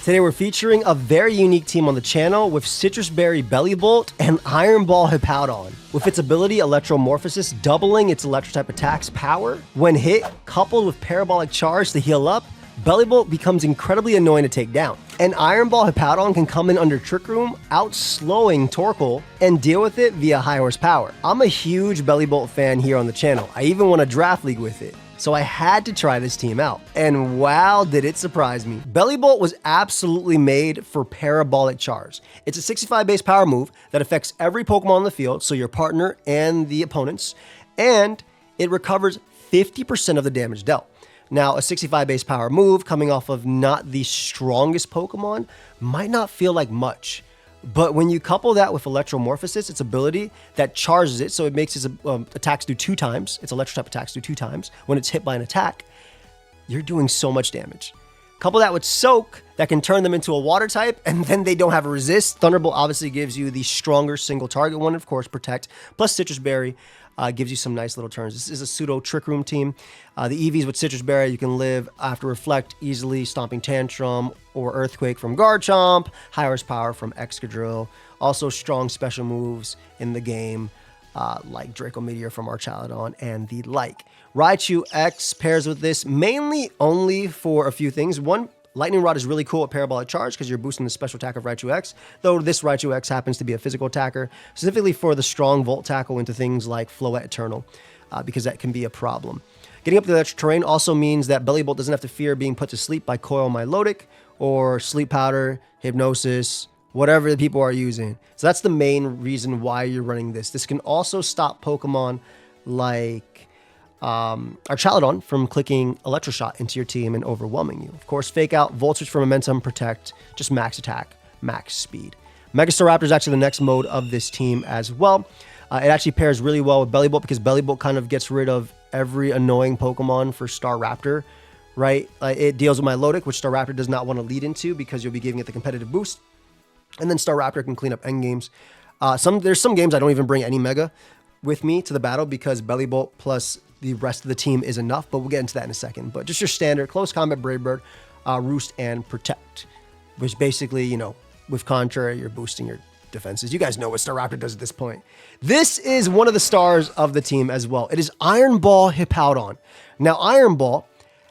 Today we're featuring a very unique team on the channel with Citrus Berry Bellibolt and Iron Ball Hippowdon. With its ability Electromorphosis doubling its Electro-type attack's power, when hit, coupled with Parabolic Charge to heal up, Bellibolt becomes incredibly annoying to take down. And Iron Ball Hippowdon can come in under Trick Room, outslowing Torkoal, and deal with it via high horsepower. I'm a huge Bellibolt fan here on the channel. I even won a draft league with it. So I had to try this team out. And wow, did it surprise me. Bellibolt was absolutely made for Parabolic Charge. It's a 65 base power move that affects every Pokemon on the field, so your partner and the opponents, and it recovers 50% of the damage dealt. Now, a 65 base power move coming off of not the strongest Pokemon might not feel like much. But when you couple that with Electromorphosis, its ability that charges it, so it makes its attacks do 2 times, its Electro-type attacks do 2 times, when it's hit by an attack, you're doing so much damage. Couple that with Soak, that can turn them into a water type, and then they don't have a resist. Thunderbolt obviously gives you the stronger single target one, of course, Protect, plus Citrus Berry gives you some nice little turns. This is a pseudo Trick Room team. The EVs with Citrus Berry, you can live after Reflect easily, Stomping Tantrum, or Earthquake from Garchomp, High Horsepower from Excadrill. Also strong special moves in the game, like Draco Meteor from Archaludon and the like. Raichu X pairs with this mainly only for a few things. One, Lightning Rod is really cool at Parabolic Charge because you're boosting the special attack of Raichu X, though this Raichu X happens to be a physical attacker, specifically for the strong Volt Tackle into things like Floette Eternal, because that can be a problem. Getting up to the extra terrain also means that Bellibolt doesn't have to fear being put to sleep by Coil Milotic or Sleep Powder, Hypnosis, whatever the people are using. So that's the main reason why you're running this. This can also stop Pokemon like Archaludon from clicking Electroshot into your team and overwhelming you. Of course, Fake Out, Voltage for Momentum, Protect, just max attack, max speed. Mega Staraptor is actually the next mode of this team as well. It actually pairs really well with Bellibolt because Bellibolt kind of gets rid of every annoying Pokemon for Staraptor, right? It deals with Milotic, which Staraptor does not want to lead into because you'll be giving it the competitive boost. And then Staraptor can clean up endgames. There's some games I don't even bring any Mega with me to the battle because Bellibolt plus the rest of the team is enough, but we'll get into that in a second. But just your standard Close Combat, Brave Bird, Roost, and Protect, which basically, you know, with Contrary, you're boosting your defenses. You guys know what Staraptor does at this point. This is one of the stars of the team as well. It is Iron Ball Hippowdon. Now, Iron Ball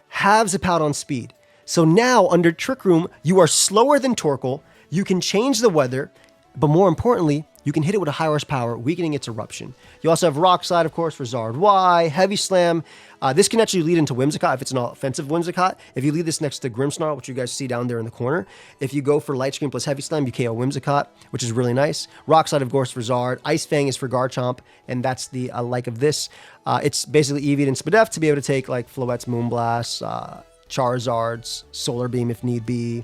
halves Hippowdon speed. So now, under Trick Room, you are slower than Torkoal, you can change the weather, but more importantly, you can hit it with a high horsepower, weakening its eruption. You also have Rock Slide, of course, for Zard Y, Heavy Slam. This can actually lead into Whimsicott if it's an offensive Whimsicott. If you leave this next to Grimmsnarl, which you guys see down there in the corner, if you go for Light Screen plus Heavy Slam, you KO Whimsicott, which is really nice. Rock Slide, of course, for Zard. Ice Fang is for Garchomp, and that's the like of this. It's basically EV'd in Spadef to be able to take like Floette's Moonblast, Charizard's Solar Beam if need be,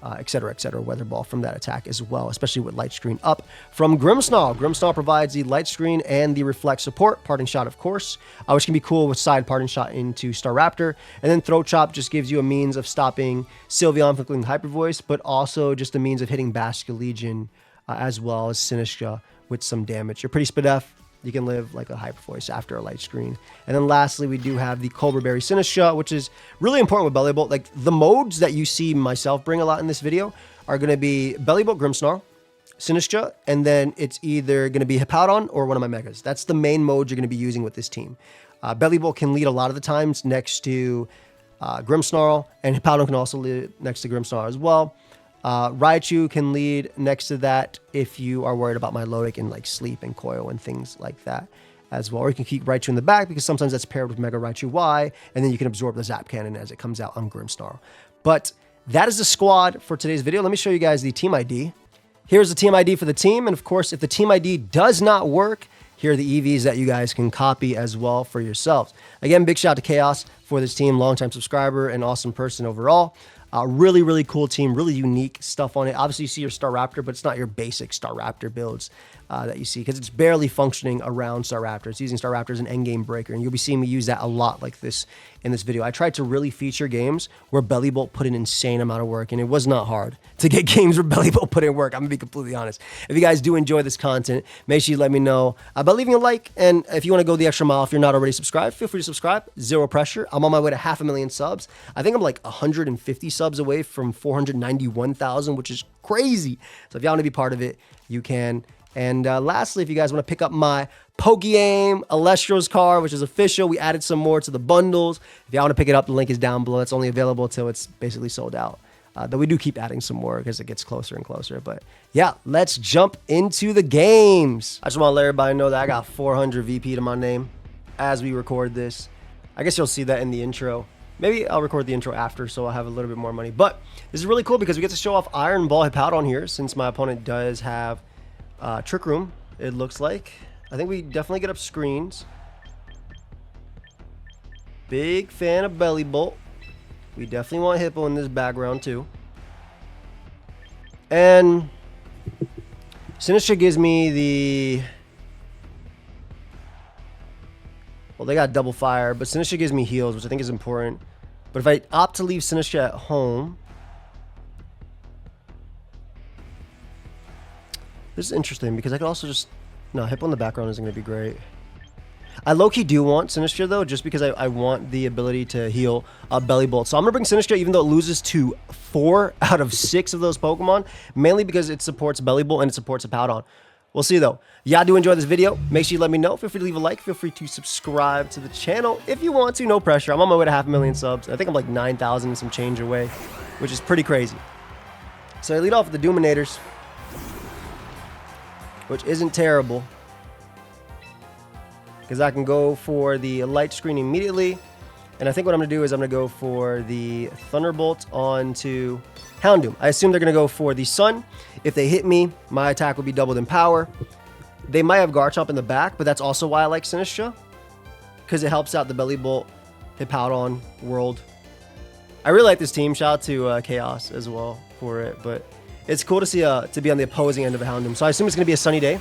etc., Weather Ball from that attack as well, especially with Light Screen up from Grimmsnarl. Grimmsnarl provides the Light Screen and the Reflect support. Parting Shot, of course, which can be cool with side Parting Shot into Staraptor. And then Throat Chop just gives you a means of stopping Sylveon from clicking Hyper Voice, but also just a means of hitting Basculegion as well as Sinistcha with some damage. You're pretty Spadef. You can live like a Hyper Voice after a Light Screen. And then lastly, we do have the Cobra Berry Sinistcha, which is really important with Bellibolt. Like the modes that you see myself bring a lot in this video are going to be Bellibolt, Grimmsnarl, Sinistcha, and then it's either going to be Hippowdon or one of my Megas. That's the main mode you're going to be using with this team. Bellibolt can lead a lot of the times next to Grimmsnarl, and Hippowdon can also lead next to Grimmsnarl as well. Raichu can lead next to that if you are worried about Milotic and like Sleep and Coil and things like that as well. Or you can keep Raichu in the back because sometimes that's paired with Mega Raichu Y, and then you can absorb the Zap Cannon as it comes out on Grimmsnarl. But that is the squad for today's video. Let me show you guys the team ID. Here's the team ID for the team, and of course, if the team ID does not work, here are the EVs that you guys can copy as well for yourselves. Again, big shout out to Kaos for this team, longtime subscriber and awesome person overall. Really, really cool team, really unique stuff on it. Obviously, you see your Staraptor, but it's not your basic Staraptor builds that you see because it's barely functioning around Staraptor. It's using Staraptor as an endgame breaker, and you'll be seeing me use that a lot like this in this video. I tried to really feature games where Bellibolt put an insane amount of work, and it was not hard to get games where Bellibolt put in work. I'm gonna be completely honest. If you guys do enjoy this content, make sure you let me know by leaving a like, and if you want to go the extra mile, if you're not already subscribed, feel free to subscribe. Zero pressure. I'm on my way to 500,000 subs. I think I'm like 150 subs away from 491,000, which is crazy. So if y'all want to be part of it, you can. And lastly, if you guys want to pick up my Pokeaim Electros card, which is official, we added some more to the bundles. If y'all want to pick it up, the link is down below. It's only available until it's basically sold out. Though we do keep adding some more because it gets closer and closer. But yeah, let's jump into the games. I just want to let everybody know that I got 400 VP to my name as we record this. I guess you'll see that in the intro. Maybe I'll record the intro after, so I'll have a little bit more money. But this is really cool because we get to show off Iron Ball Hippowdon here, since my opponent does have Trick Room, it looks like. I think we definitely get up screens. Big fan of Bellibolt. We definitely want Hippo in this background too. And Sinistcha gives me the... Well, they got double fire, but Sinistcha gives me heals, which I think is important. But if I opt to leave Sinistcha at home... This is interesting because I could also just... No, Hippo in the background isn't going to be great. I low-key do want Sinistcha, though, just because I want the ability to heal Bellibolt. So I'm going to bring Sinistcha, even though it loses to 4 out of 6 of those Pokemon, mainly because it supports Bellibolt and it supports Hippowdon. We'll see, though. Y'all do enjoy this video. Make sure you let me know. Feel free to leave a like. Feel free to subscribe to the channel if you want to. No pressure. I'm on my way to 500,000 subs. I think I'm like 9,000 and some change away, which is pretty crazy. So I lead off with the Doominators, which isn't terrible, because I can go for the light screen immediately. And I think what I'm going to do is I'm going to go for the Thunderbolt onto Houndoom. I assume they're going to go for the Sun. If they hit me, my attack will be doubled in power. They might have Garchomp in the back, but that's also why I like Sinistcha, because it helps out the Bellibolt Hippowdon world. I really like this team. Shout out to Kaos as well for it, but it's cool to see to be on the opposing end of a Houndoom. So I assume it's going to be a sunny day.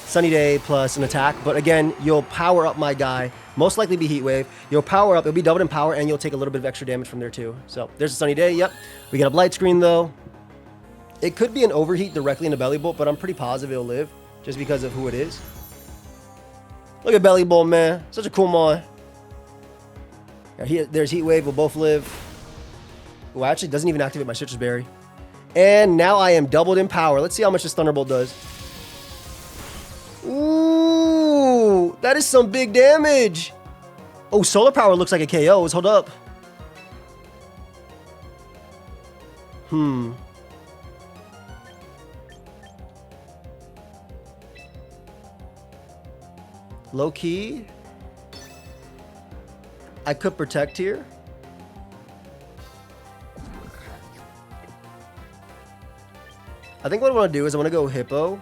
Sunny day plus an attack. But again, you'll power up my guy. Most likely be Heat Wave. You'll power up. It'll be doubled in power, and you'll take a little bit of extra damage from there too. So there's a sunny day. Yep. We get a light screen though. It could be an overheat directly into Bellibolt, but I'm pretty positive it'll live just because of who it is. Look at Bellibolt, man. Such a cool mon. There's Heat Wave. We'll both live. Oh, actually doesn't even activate my Citrus Berry. And now I am doubled in power. Let's see how much this Thunderbolt does. Ooh, that is some big damage. Oh, Solar Power looks like a KO. Hold up. Low key. I could protect here. I think what I want to do is I want to go Hippo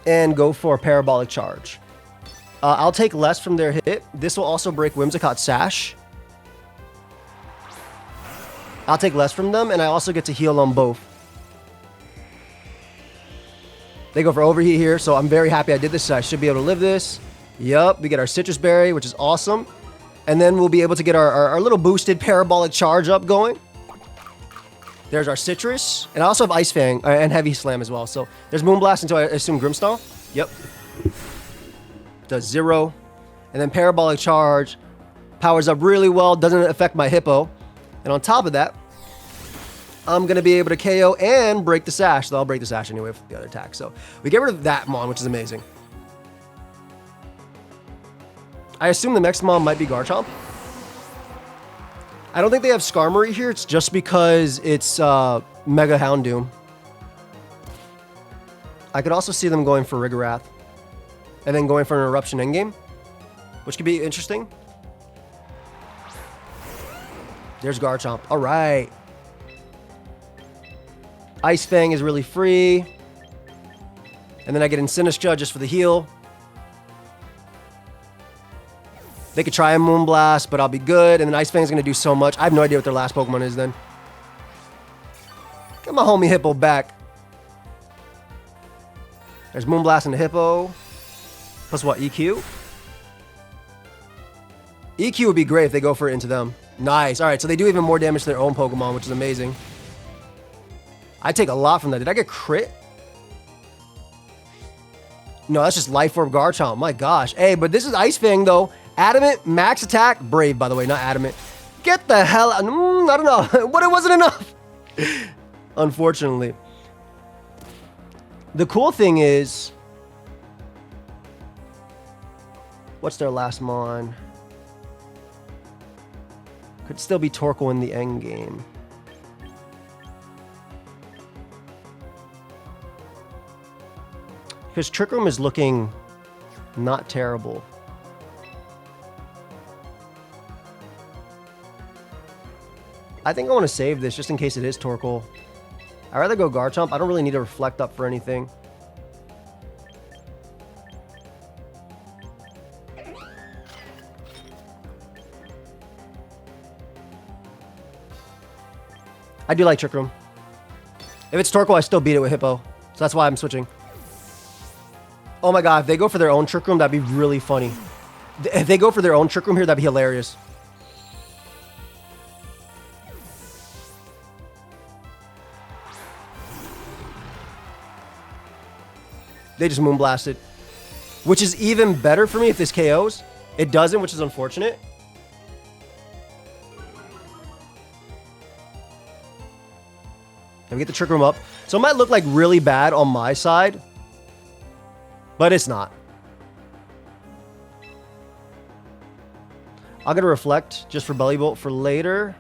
and go for Parabolic Charge. I'll take less from their hit. This will also break Whimsicott's Sash. I'll take less from them, and I also get to heal on both. They go for Overheat here, so I'm very happy I did this. So I should be able to live this. Yup, we get our Citrus Berry, which is awesome. And then we'll be able to get our little boosted Parabolic Charge up going. There's our Citrus, and I also have Ice Fang and Heavy Slam as well. So there's Moonblast until I assume Grimmsnarl. Yep. Does 0. And then Parabolic Charge powers up really well, doesn't affect my Hippo. And on top of that, I'm going to be able to KO and break the Sash. So I'll break the Sash anyway with the other attack. So we get rid of that Mon, which is amazing. I assume the next Mon might be Garchomp. I don't think they have Skarmory here. It's just because it's Mega Houndoom. I could also see them going for Rigorath. And then going for an Eruption endgame, which could be interesting. There's Garchomp. All right. Ice Fang is really free. And then I get in Sinistcha just for the heal. They could try a Moonblast, but I'll be good. And then Ice Fang's going to do so much. I have no idea what their last Pokemon is then. Get my homie Hippo back. There's Moonblast and the Hippo. Plus what, EQ? EQ would be great if they go for it into them. Nice. All right, so they do even more damage to their own Pokemon, which is amazing. I take a lot from that. Did I get crit? No, that's just Life Orb Garchomp. My gosh. Hey, but this is Ice Fang, though. Adamant, max attack. Brave, by the way, not Adamant. Get the hell out. I don't know. But it wasn't enough. Unfortunately. The cool thing is... What's their last mon? Could still be Torkoal in the end game. Because Trick Room is looking not terrible. I think I want to save this just in case it is Torkoal. I'd rather go Garchomp. I don't really need to reflect up for anything. I do like Trick Room. If it's Torkoal, I still beat it with Hippo. So that's why I'm switching. Oh my god, if they go for their own Trick Room, that'd be really funny. If they go for their own Trick Room here, that'd be hilarious. They just Moonblasted. Which is even better for me if this KOs. It doesn't, which is unfortunate. And we get the Trick Room up. So it might look like really bad on my side. But it's not. I'll get a Reflect just for Bellibolt for later.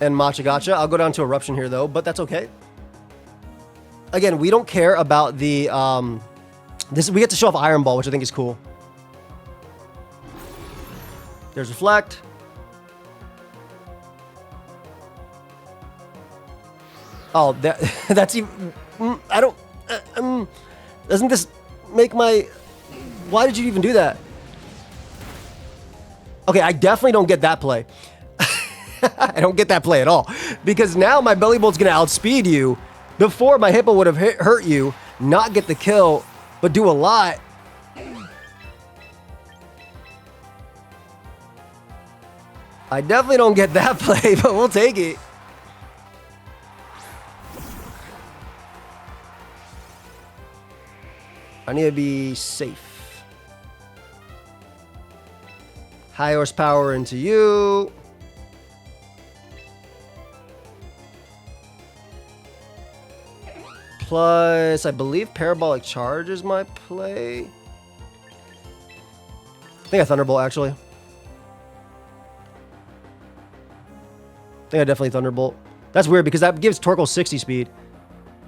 And Matcha Gotcha. I'll go down to Eruption here though, but that's okay. Again, we don't care about the... we get to show off Iron Ball, which I think is cool. There's Reflect. Oh, that's even... I don't... doesn't this make my... Why did you even do that? Okay, I definitely don't get that play. I don't get that play at all. Because now my Bellibolt's going to outspeed you. Before, my Hippo would have hurt you, not get the kill, but do a lot. I definitely don't get that play, but we'll take it. I need to be safe. High horsepower into you. Plus, I believe Parabolic Charge is my play. I think I Thunderbolt, actually. I think I definitely Thunderbolt. That's weird because that gives Torkoal 60 speed.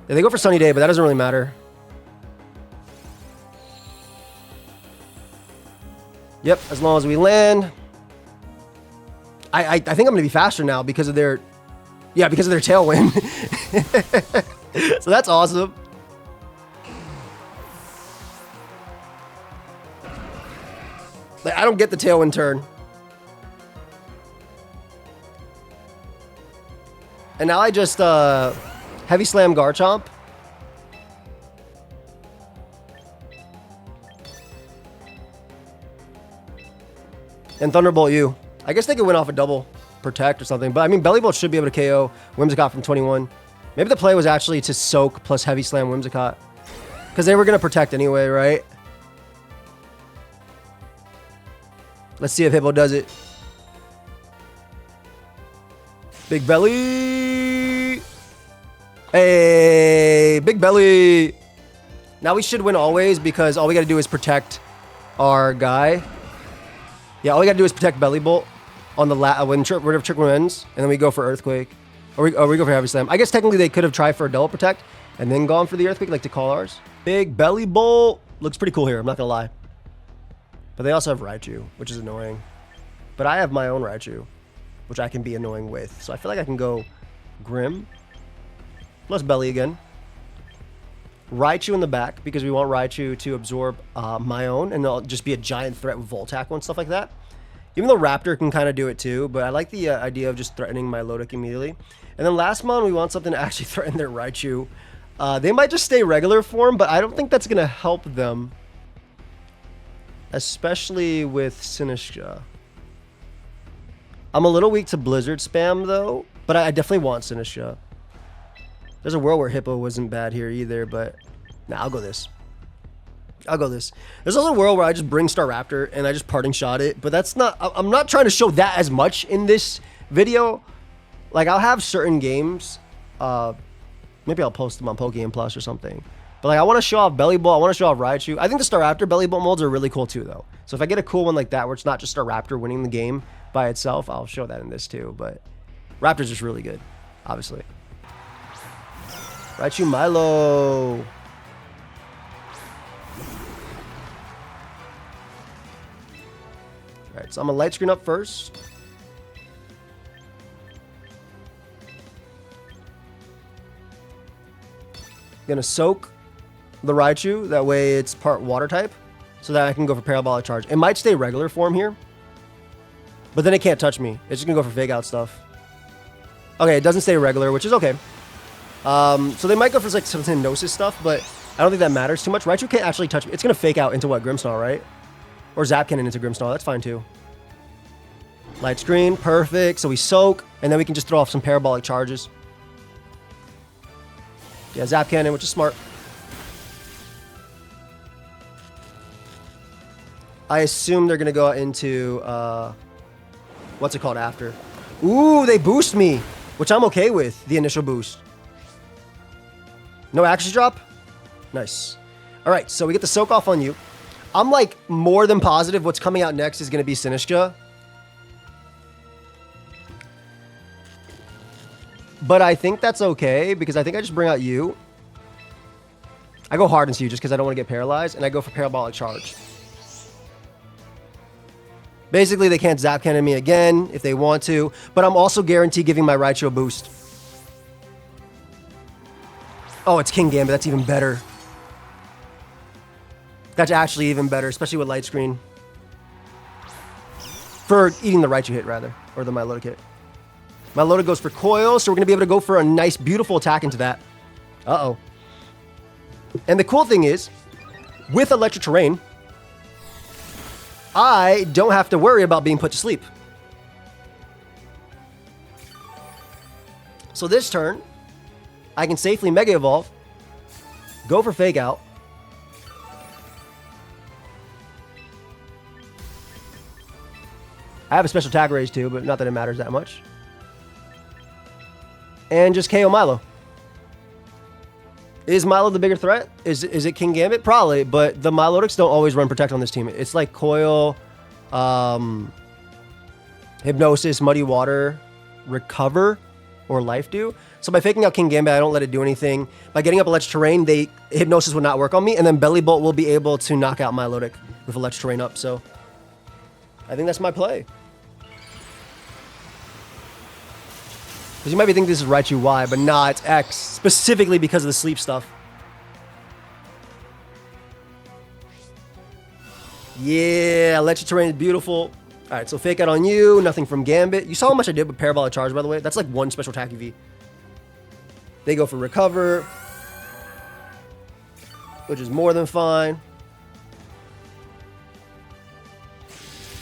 Yeah, they go for Sunny Day, but that doesn't really matter. Yep, as long as we land. I think I'm going to be faster now because of their... Yeah, because of their Tailwind. So that's awesome. Like, I don't get the Tailwind turn. And now I just Heavy Slam Garchomp. And Thunderbolt you. I guess they could win off a double Protect or something. But I mean, Bellibolt should be able to KO Whimsicott from 21. Maybe the play was actually to Soak plus Heavy Slam Whimsicott. Because they were going to Protect anyway, right? Let's see if Hippo does it. Big Belly. Hey, Big Belly. Now we should win always because all we got to do is protect our guy. Yeah, all we got to do is protect Bellibolt on the when Trick Room ends, and then we go for Earthquake. Or we go for Heavy Slam. I guess technically they could have tried for a double protect and then gone for the Earthquake, like to call ours. Big Bellibolt. Looks pretty cool here, I'm not going to lie. But they also have Raichu, which is annoying. But I have my own Raichu, which I can be annoying with. So I feel like I can go Grim. Plus Belly again. Raichu in the back, because we want Raichu to absorb my own, and it'll just be a giant threat with Volt Tackle and stuff like that. Even though Raptor can kind of do it too, but I like the idea of just threatening my Lodic immediately. And then last mon, we want something to actually threaten their Raichu. They might just stay regular form, but I don't think that's going to help them. especially with Sinistcha. I'm a little weak to Blizzard spam, though, but I definitely want Sinistcha. There's a world where Hippo wasn't bad here either, but nah, I'll go this. I'll go this. There's also a world where I just bring Staraptor and I just parting shot it, but that's not... I'm not trying to show that as much in this video. Like, I'll have certain games... maybe I'll post them on pokeaimPLUS or something. But like, I want to show off Bellibolt. I want to show off Raichu. I think the Staraptor Bellibolt molds are really cool too, though. So if I get a cool one like that, where it's not just Staraptor winning the game by itself, I'll show that in this too. But Raptor's just really good, obviously. Raichu Milo. All right, so I'm gonna light screen up first. Gonna soak the Raichu, that way it's part water type, so that I can go for Parabolic Charge. It might stay regular form here, but then it can't touch me. It's just gonna go for fake out stuff. Okay, it doesn't stay regular, which is okay. So they might go for like some Hypnosis stuff, but I don't think that matters too much. Raichu can't actually touch me. It's gonna fake out into what, Grimmsnarl, right? Or Zap Cannon into Grimmsnarl, that's fine too. Light screen, perfect. So we soak, and then we can just throw off some Parabolic Charges. Yeah, Zap Cannon, which is smart. I assume they're going to go into, what's it called after? Ooh, they boost me, which I'm okay with, the initial boost. No Axis drop? Nice. All right, so we get the soak off on you. I'm like more than positive what's coming out next is going to be Sinistcha. But I think that's okay, because I think I just bring out you. I go hard into you just because I don't want to get paralyzed, and I go for Parabolic Charge. Basically, they can't Zap Cannon me again if they want to, but I'm also guaranteed giving my Raichu a boost. Oh, it's King Gambit. That's even better. That's actually even better, especially with Light Screen. For eating the Raichu hit, rather, or the Milotic hit. Milotic goes for Coil, so we're going to be able to go for a nice, beautiful attack into that. Uh-oh. And the cool thing is, with Electric Terrain, I don't have to worry about being put to sleep. So this turn, I can safely Mega Evolve, go for Fake Out, I have a special tag raise too, but not that it matters that much. And just KO Milo. Is Milo the bigger threat? Is it King Gambit? Probably, but the Milotics don't always run Protect on this team. It's like Coil, Hypnosis, Muddy Water, Recover, or Life Dew. So by faking out King Gambit, I don't let it do anything. By getting up Electric Terrain, Hypnosis would not work on me, and then Bellibolt will be able to knock out Milotic with Electric Terrain up, so I think that's my play. Because you might be thinking this is Raichu Y, but nah, it's X. Specifically because of the sleep stuff. Yeah, Electric Terrain is beautiful. Alright, so Fake Out on you. Nothing from Gambit. You saw how much I did with Parabolic Charge, by the way. That's like one special attack EV. They go for Recover, which is more than fine.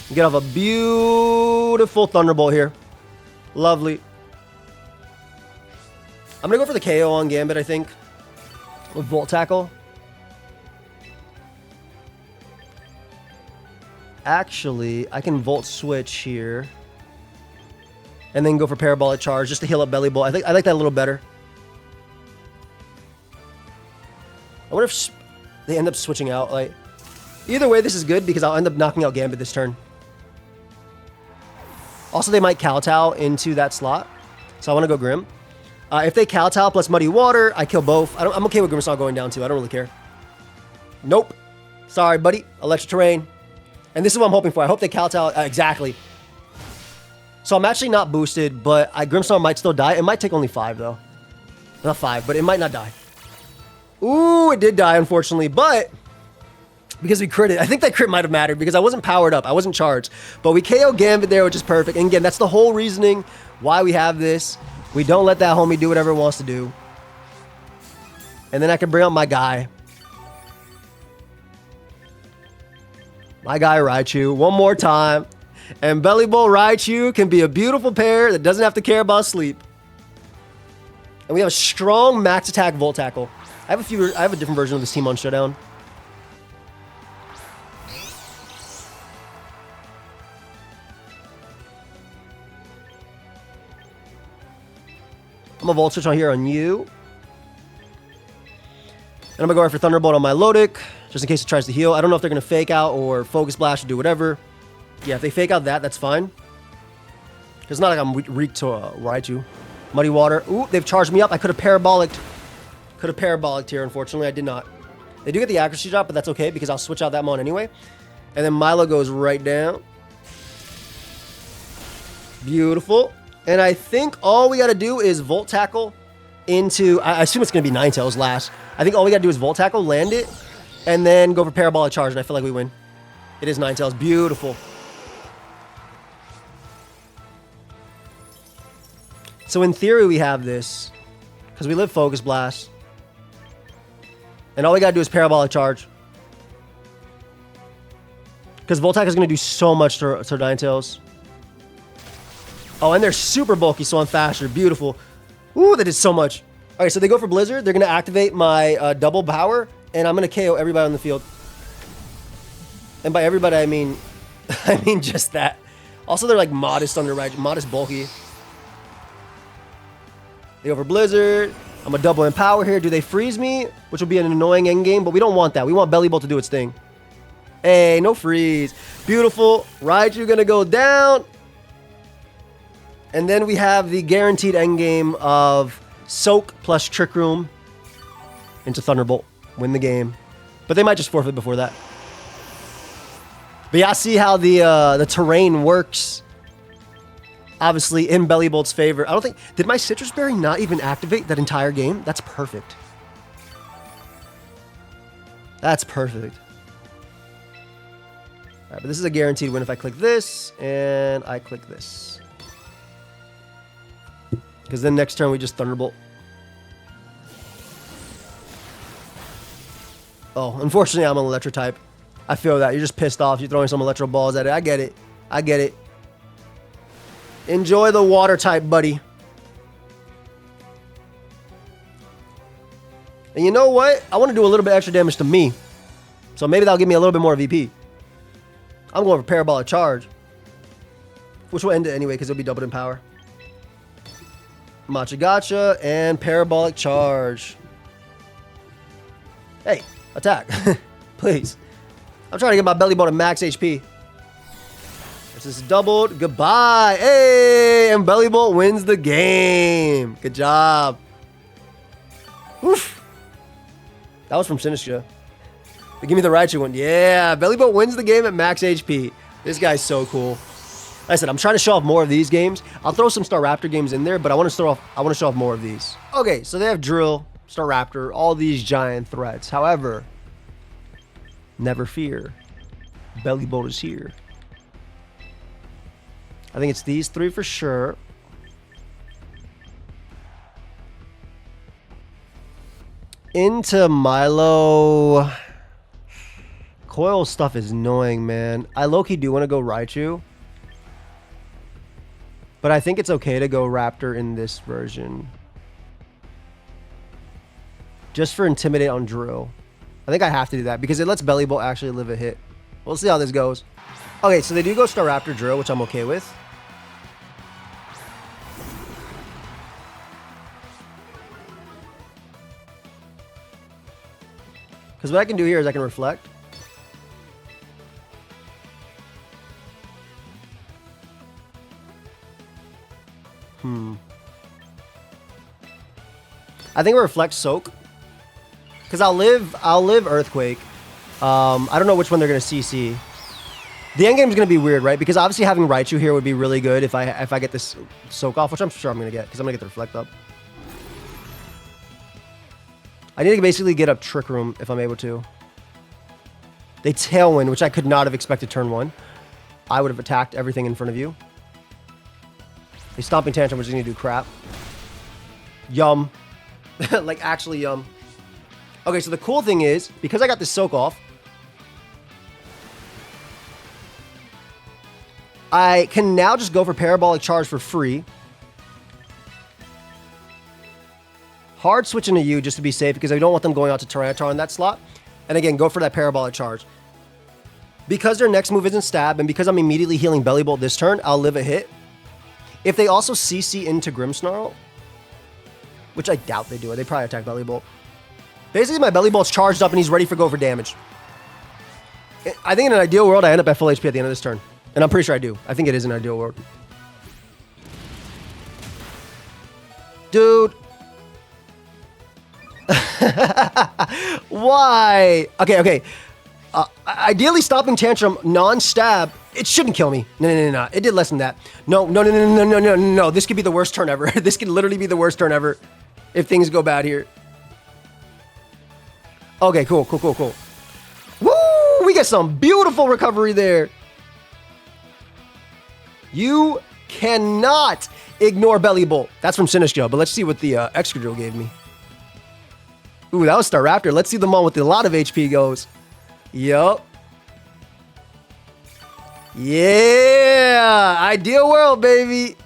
You get off a beautiful Thunderbolt here. Lovely. I'm going to go for the KO on Gambit, I think, with Volt Tackle. Actually, I can Volt Switch here and then go for Parabolic Charge just to heal up Bellibolt. I like that a little better. I wonder if they end up switching out. Like, either way, this is good because I'll end up knocking out Gambit this turn. Also, they might kowtow into that slot, so I want to go Grim. If they kowtow plus Muddy Water, I kill both. I'm okay with Grimmsnarl going down too. I don't really care. Nope. Sorry, buddy. Electric Terrain. And this is what I'm hoping for. I hope they kowtow. Exactly. So I'm actually not boosted, but Grimmsnarl might still die. It might take only 5, though. Not 5, but it might not die. Ooh, it did die, unfortunately. But because we critted, I think that crit might have mattered because I wasn't powered up. I wasn't charged. But we KO Gambit there, which is perfect. And again, that's the whole reasoning why we have this. We don't let that homie do whatever it wants to do. And then I can bring out my guy. My guy Raichu, one more time. And Bellibolt Raichu can be a beautiful pair that doesn't have to care about sleep. And we have a strong max attack Volt Tackle. I have a different version of this team on Showdown. I'm gonna Volt Switch on here on you. And I'm gonna go right for Thunderbolt on my Lodic, just in case it tries to heal. I don't know if they're gonna Fake Out or Focus Blast or do whatever. Yeah, if they Fake Out that, that's fine. It's not like I'm weak to Raichu. Muddy Water. Ooh, they've charged me up. I could have Parabolicked. Could have Parabolicked here. Unfortunately, I did not. They do get the accuracy drop, but that's okay because I'll switch out that mon anyway. And then Milo goes right down. Beautiful. And I think all we got to do is Volt Tackle into... I assume it's going to be Ninetales last. I think all we got to do is Volt Tackle, land it, and then go for Parabolic Charge, and I feel like we win. It is Ninetales. Beautiful. So in theory, we have this, because we live Focus Blast. And all we got to do is Parabolic Charge. Because Voltac is going to do so much to Ninetales. Oh, and they're super bulky, so I'm faster. Beautiful. Ooh, they did so much. All right, so they go for Blizzard. They're going to activate my double power, and I'm going to KO everybody on the field. And by everybody, I mean just that. Also, they're like modest on the right, modest bulky. They go for Blizzard. I'm going to double in power here. Do they freeze me? Which will be an annoying endgame, but we don't want that. We want Bellibolt to do its thing. Hey, no freeze. Beautiful. Raichu going to go down. And then we have the guaranteed endgame of Soak plus Trick Room into Thunderbolt. Win the game. But they might just forfeit before that. But yeah, see how the terrain works. Obviously, in Bellibolt's favor. I don't think... Did my Citrus Berry not even activate that entire game? That's perfect. That's perfect. All right, but this is a guaranteed win if I click this and I click this. Because then next turn we just Thunderbolt. Oh, unfortunately I'm an Electro type. I feel that. You're just pissed off. You're throwing some Electro balls at it. I get it. I get it. Enjoy the water type, buddy. And you know what? I want to do a little bit extra damage to me. So maybe that'll give me a little bit more VP. I'm going for Parabolic Charge. Which will end it anyway because it'll be doubled in power. Matcha Gotcha and Parabolic Charge. Hey, attack. Please. I'm trying to get my Bellibolt at max HP. This is doubled. Goodbye. Hey, and Bellibolt wins the game. Good job. Oof. That was from Sinistra. Give me the Raichu one. Yeah, Bellibolt wins the game at max HP. This guy's so cool. Like I said, I'm trying to show off more of these games. I'll throw some Staraptor games in there, but I want to show off more of these. Okay, so they have Drill, Staraptor, all these giant threats. However, never fear. Bellibolt is here. I think it's these three for sure. Into Milo. Coil stuff is annoying, man. I low-key do want to go Raichu. But I think it's okay to go Raptor in this version. Just for Intimidate on Drill. I think I have to do that because it lets Bellibolt actually live a hit. We'll see how this goes. Okay, so they do go Staraptor Drill, which I'm okay with. Because what I can do here is I can Reflect. I think we'll Reflect Soak. Because I'll live Earthquake. I don't know which one they're going to CC. The endgame is going to be weird, right? Because obviously having Raichu here would be really good if I get this Soak off, which I'm sure I'm going to get. Because I'm going to get the Reflect up. I need to basically get up Trick Room if I'm able to. They Tailwind, which I could not have expected turn one. I would have attacked everything in front of you. They Stomping Tantrum, which is going to do crap. Yum. Like, actually yum. Okay, so the cool thing is, because I got this Soak off, I can now just go for Parabolic Charge for free. Hard switching to you just to be safe because I don't want them going out to Tyranitar in that slot. And again, go for that Parabolic Charge. Because their next move isn't Stab, and because I'm immediately healing Bellibolt this turn, I'll live a hit. If they also CC into Grimmsnarl, which I doubt they do, they probably attack Bellibolt. Basically, my Bellibolt's charged up and he's ready for go for damage. I think in an ideal world, I end up at full HP at the end of this turn. And I'm pretty sure I do. I think it is an ideal world. Dude. Why? Okay. Ideally, stopping Tantrum non-stab, it shouldn't kill me. No. It did less than that. No. This could be the worst turn ever. This could literally be the worst turn ever if things go bad here. Okay, cool. Woo! We get some beautiful recovery there. You cannot ignore Bellibolt. That's from Sinistro, but let's see what the Excadrill gave me. Ooh, that was Staraptor. Let's see the one with a lot of HP goes. Yup. Yeah! Ideal world, baby!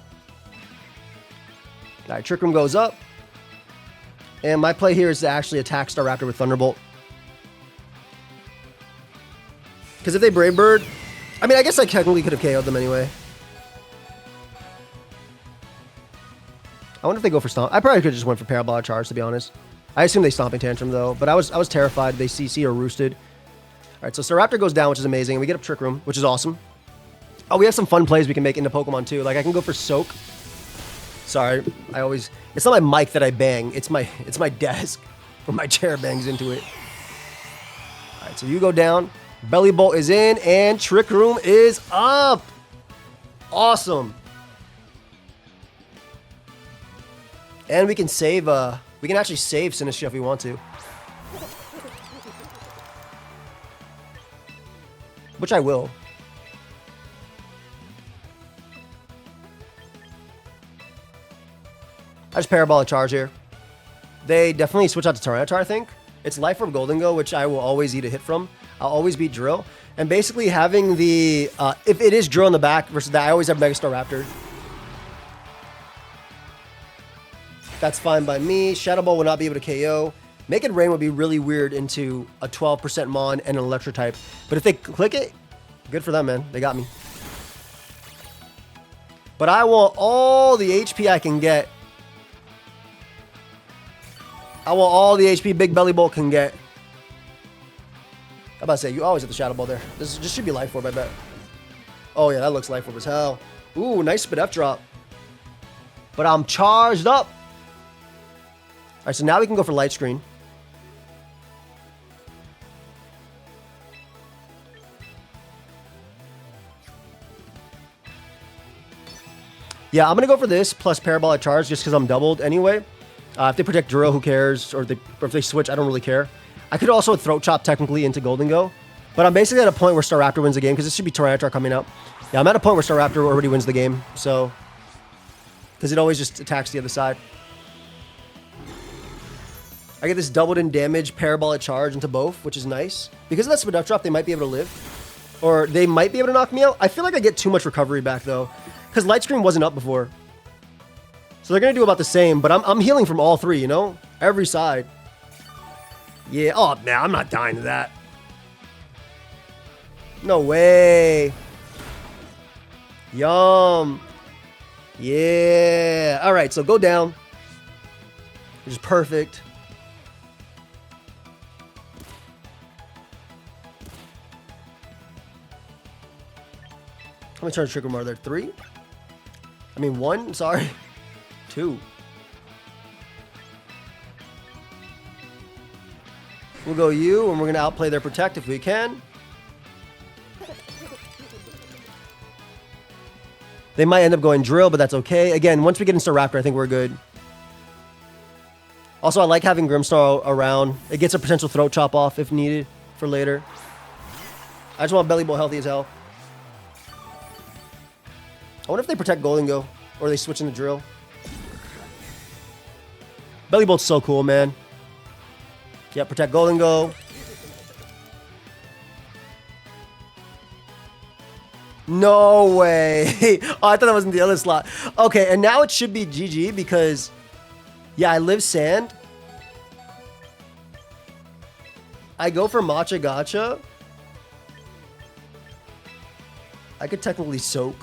Alright, Trick Room goes up. And my play here is to actually attack Staraptor with Thunderbolt. Because if they Brave Bird... I mean, I guess I technically could have KO'd them anyway. I wonder if they go for Stomp. I probably could have just went for Parabolic Charge, to be honest. I assume they Stomping Tantrum, though. But I was terrified they CC or Roosted. Alright, so Staraptor goes down, which is amazing. And we get up Trick Room, which is awesome. Oh, we have some fun plays we can make into Pokemon, too. Like, I can go for Soak. Sorry, I always... It's not my mic that I bang. It's my desk. When my chair bangs into it. Alright, so you go down. Bellibolt is in, and Trick Room is up! Awesome. And we can save, we can actually save Sinistro if we want to. Which I will. I just Parabolic Charge here. They definitely switch out to Tyranitar, I think. It's Life Orb Golden Go, which I will always eat a hit from. I'll always beat Drill. And basically having the... if it is Drill in the back versus that, I always have Mega Staraptor. That's fine by me. Shadow Ball will not be able to KO. Make It Rain would be really weird into a 12% Mon and an Electro type. But if they click it, good for them, man. They got me. But I want all the HP I can get. I want all the HP Big Bellibolt can get. I'm about to say, you always have the Shadow Ball there. This should be Life Orb, I bet. Oh, yeah, that looks Life Orb as hell. Ooh, nice Spit F drop. But I'm charged up. All right, so now we can go for Light Screen. Yeah, I'm going to go for this plus Parabolic Charge just because I'm doubled anyway. If they protect Drill, who cares? Or if they switch, I don't really care. I could also Throat Chop technically into Golden Go. But I'm basically at a point where Staraptor wins the game because this should be Tyranitar coming out. Yeah, I'm at a point where Staraptor already wins the game. So, because it always just attacks the other side. I get this doubled in damage Parabolic Charge into both, which is nice. Because of that Spit Up drop, they might be able to live. Or they might be able to knock me out. I feel like I get too much recovery back, though. Because Light Screen wasn't up before. So they're going to do about the same. But I'm healing from all three, you know? Every side. Yeah. Oh, man, I'm not dying to that. No way. Yum. Yeah. All right, so go down. Which is perfect. How many turns Trick Room are there? 3? I mean, 1? Sorry. 2. We'll go you, and we're going to outplay their Protect if we can. They might end up going Drill, but that's okay. Again, once we get into Raptor, I think we're good. Also, I like having Grimmsnarl around. It gets a potential Throat Chop off if needed for later. I just want Bellibolt healthy as hell. I wonder if they protect Golden Go, or they switch into Drill. Bellibolt's so cool, man. Yeah, protect Golden Go. No way. Oh, I thought that was in the other slot. Okay, and now it should be GG because, yeah, I live sand. I go for Matcha Gotcha. I could technically soak,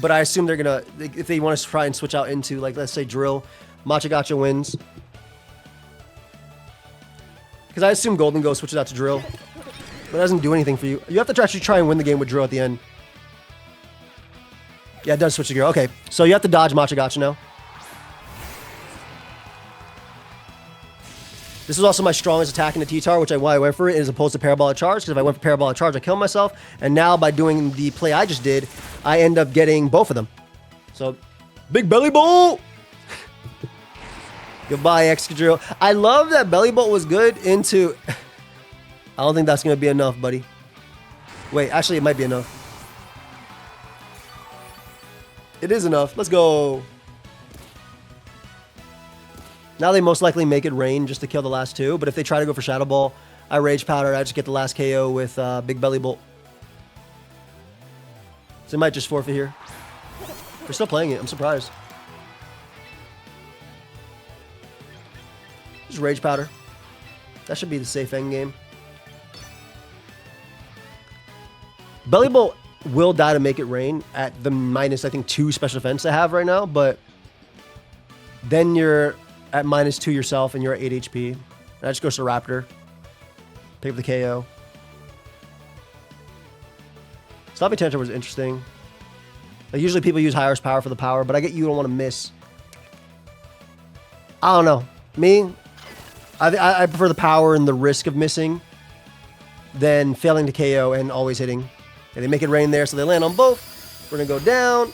but I assume they're gonna, if they want to try and switch out into, like, let's say drill, Matcha Gotcha wins. Because I assume Golden Ghost switches out to drill, but it doesn't do anything for you. You have to actually try and win the game with drill at the end. Yeah, it does switch to gear. Okay, so you have to dodge Matcha Gotcha now. This is also my strongest attack in the T-Tar, which why I went for it, as opposed to Parabolic Charge, because if I went for Parabolic Charge, I kill myself. And now, by doing the play I just did, I end up getting both of them. So, big Bellibolt! Goodbye, Excadrill. I love that Bellibolt was good into... I don't think that's going to be enough, buddy. Wait, actually, it might be enough. It is enough. Let's go. Now they most likely make it rain just to kill the last two. But if they try to go for Shadow Ball, I Rage Powder. I just get the last KO with Big Bellibolt. So they might just forfeit here. They're still playing it. I'm surprised. Just Rage Powder. That should be the safe end game. Bellibolt will die to make it rain at the minus, I think, 2 special defense I have right now. But then you're at -2 yourself, and you're at 8 HP. And I just go Staraptor. Pick up the KO. Sloppy Tantrum was interesting. Like, usually people use higher power for the power, but I get you don't want to miss. I don't know. Me, I prefer the power and the risk of missing than failing to KO and always hitting. And they make it rain there, so they land on both. We're going to go down.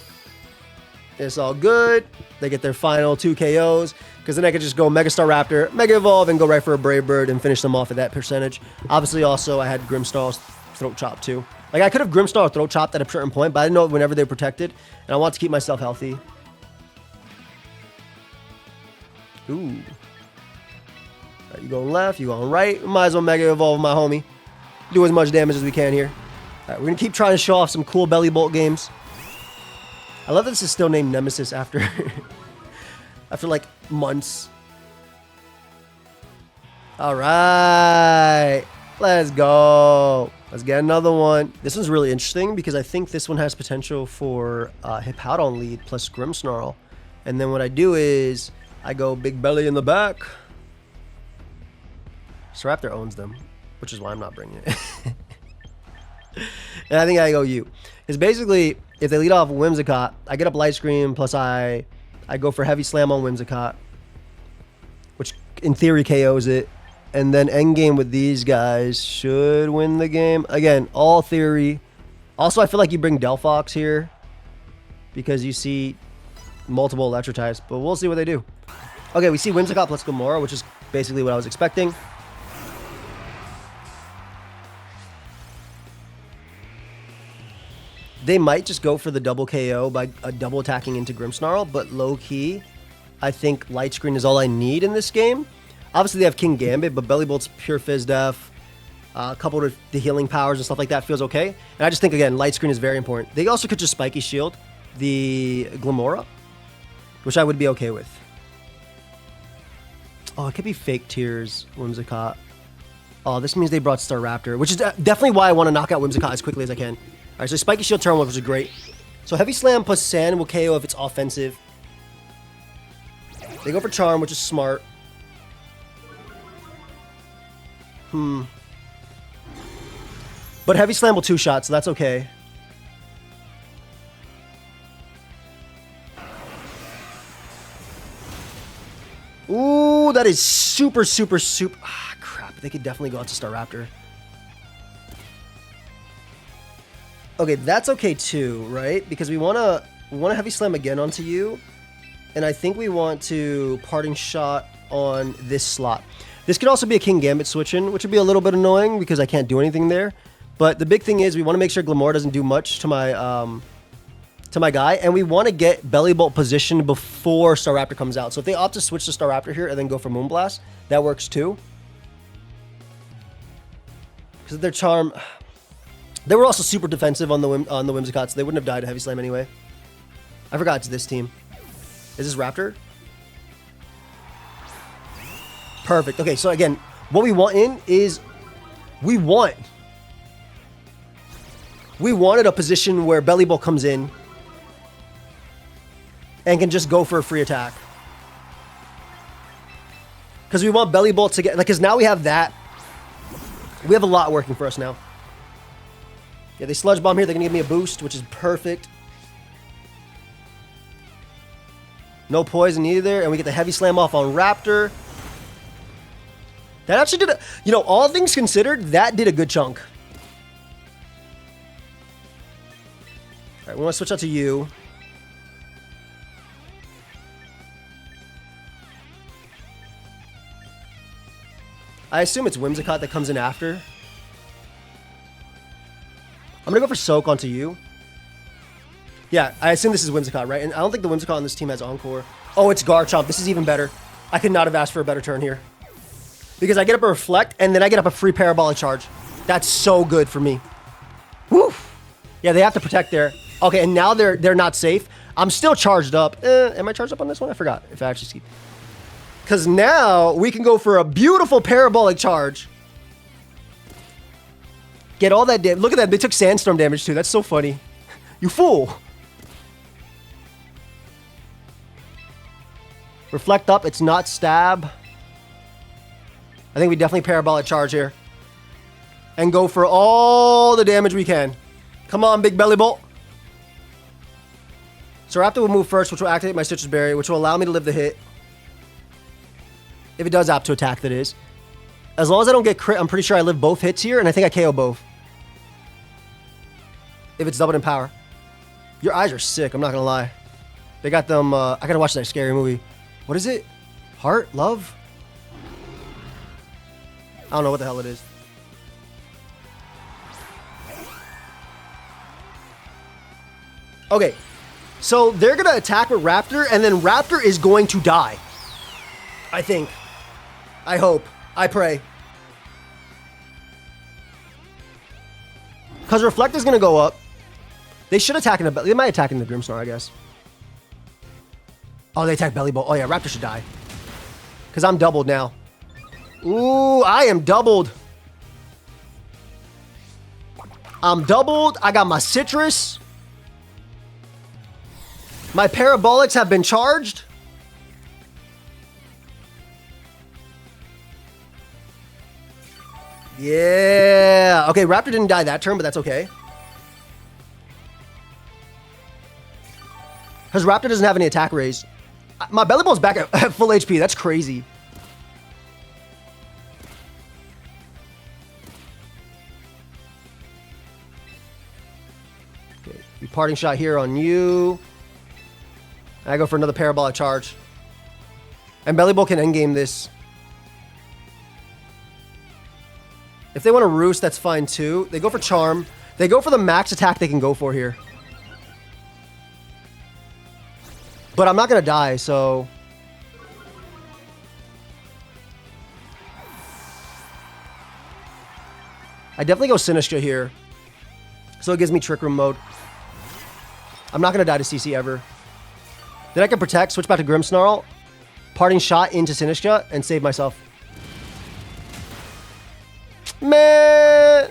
It's all good. They get their final 2 KOs. Because then I could just go Mega Staraptor, Mega Evolve, and go right for a Brave Bird and finish them off at that percentage. Obviously, also, I had Grimmsnarl's Throat Chop, too. Like, I could have Grimmsnarl or Throat Chopped at a certain point, but I didn't know whenever they were protected. And I want to keep myself healthy. Ooh. Right, you going left, you going right. We might as well Mega Evolve, my homie. Do as much damage as we can here. All right, we're going to keep trying to show off some cool Bellibolt games. I love that this is still named Nemesis after... after, like, months. All right. Let's go. Let's get another one. This one's really interesting because I think this one has potential for Hippowdon lead plus Grimmsnarl. And then what I do is I go Big Belly in the back. Staraptor owns them, which is why I'm not bringing it. And I think I go you. Because basically, if they lead off Whimsicott, I get up Light Screen plus I go for Heavy Slam on Whimsicott, which in theory KOs it. And then endgame with these guys should win the game. Again, all theory. Also, I feel like you bring Delphox here because you see multiple Electro types, but we'll see what they do. Okay, we see Whimsicott plus Gamora, which is basically what I was expecting. They might just go for the double KO by double attacking into Grimmsnarl, but low-key, I think Light Screen is all I need in this game. Obviously, they have King Gambit, but Bellibolt's pure Fizz Def, coupled with the healing powers and stuff like that, feels okay. And I just think, again, Light Screen is very important. They also could just Spiky Shield the Glamora, which I would be okay with. Oh, it could be Fake Tears, Whimsicott. Oh, this means they brought Staraptor, which is definitely why I want to knock out Whimsicott as quickly as I can. All right, so Spiky Shield turn 1, which is great. So Heavy Slam plus Sand will KO if it's offensive. They go for Charm, which is smart. But Heavy Slam will 2-shot, so that's okay. Ooh, that is super, super, super... Ah, crap. They could definitely go out to Staraptor. Okay, that's okay too, right? Because we want to Heavy Slam again onto you. And I think we want to Parting Shot on this slot. This could also be a King Gambit switch-in, which would be a little bit annoying because I can't do anything there. But the big thing is we want to make sure Glamora doesn't do much to my guy, and we want to get Bellibolt positioned before Staraptor comes out. So if they opt to switch to Staraptor here and then go for Moonblast, that works too. Because their Charm... They were also super defensive on the Whimsicott, so they wouldn't have died to Heavy Slam anyway. I forgot it's this team. Is this Raptor? Perfect. Okay, so again, what we want in is we wanted a position where Bellibolt comes in and can just go for a free attack. Because we want Bellibolt to get... Like, because now we have that. We have a lot working for us now. Yeah, they Sludge Bomb here. They're going to give me a boost, which is perfect. No poison either. And we get the Heavy Slam off on Raptor. That actually did a... You know, all things considered, that did a good chunk. All right, we want to switch out to you. I assume it's Whimsicott that comes in after. I'm going to go for Soak onto you. Yeah, I assume this is Whimsicott, right? And I don't think the Whimsicott on this team has Encore. Oh, it's Garchomp. This is even better. I could not have asked for a better turn here. Because I get up a Reflect, and then I get up a free Parabolic Charge. That's so good for me. Woo! Yeah, they have to protect there. Okay, and now they're not safe. I'm still charged up. Am I charged up on this one? I forgot if I actually see. Because now we can go for a beautiful Parabolic Charge. Get all that damage. Look at that. They took Sandstorm damage too. That's so funny. You fool. Reflect up. It's not Stab. I think we definitely Parabolic Charge here. And go for all the damage we can. Come on, big Bellibolt. So Raptor will move first, which will activate my Citrus Berry, which will allow me to live the hit. If it does opt to attack, that is. As long as I don't get crit, I'm pretty sure I live both hits here, and I think I KO both. If it's doubled in power. Your eyes are sick, I'm not gonna lie. They got them, I gotta watch that scary movie. What is it? Heart? Love? I don't know what the hell it is. Okay. So they're gonna attack with Raptor, and then Raptor is going to die. I think. I hope. I pray. Because Reflect is going to go up. They should attack in the... They might attack in the Grimmsnarl, I guess. Oh, they attack Bellibolt. Oh, yeah, Raptor should die. Because I'm doubled now. Ooh, I am doubled. I'm doubled. I got my Citrus. My Parabolics have been charged. Yeah. Okay, Raptor didn't die that turn, but that's okay. Because Raptor doesn't have any attack raise. My Bellibolt's back at full HP. That's crazy. Okay, parting shot here on you. I go for another Parabolic Charge. And Bellibolt can endgame this. If they want to Roost, that's fine too. They go for Charm. They go for the max attack they can go for here. But I'm not going to die, so... I definitely go Sinistcha here. So it gives me Trick Room mode. I'm not going to die to CC ever. Then I can Protect, switch back to Grimmsnarl, Parting Shot into Sinistcha, and save myself. Man!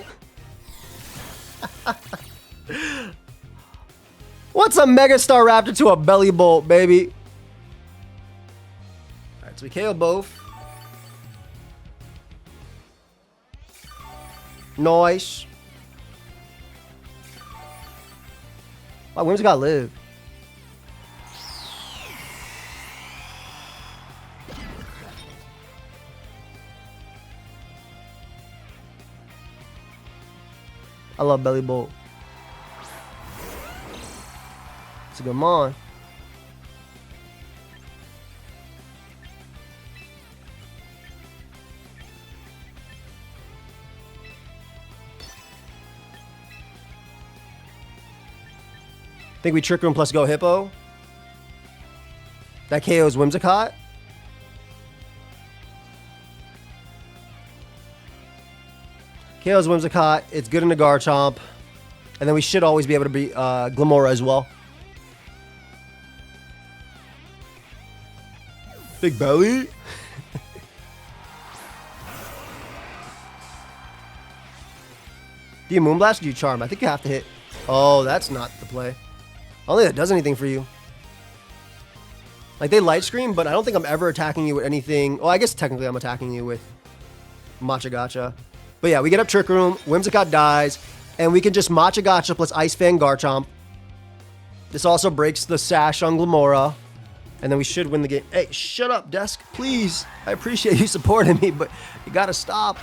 What's a Mega Staraptor to a Bellibolt, baby? Alright, so we KO both. Nice. Wow, Whimsicott live. I love Bellibolt. It's a good mon. Think we Trick Room plus go Hippo. That KO's Whimsicott. KO's Whimsicott. It's good in the Garchomp. And then we should always be able to beat Glimmora as well. Big belly. Do you Moonblast or do you Charm? I think you have to hit. Oh, that's not the play. I don't think that does anything for you. Like, they Light Screen, but I don't think I'm ever attacking you with anything. Well, I guess technically I'm attacking you with Matcha Gotcha. But yeah, we get up Trick Room, Whimsicott dies, and we can just Matcha Gotcha plus Ice Fang Garchomp. This also breaks the Sash on Glimmora. And then we should win the game. Hey, shut up, Desk, please. I appreciate you supporting me, but you gotta stop.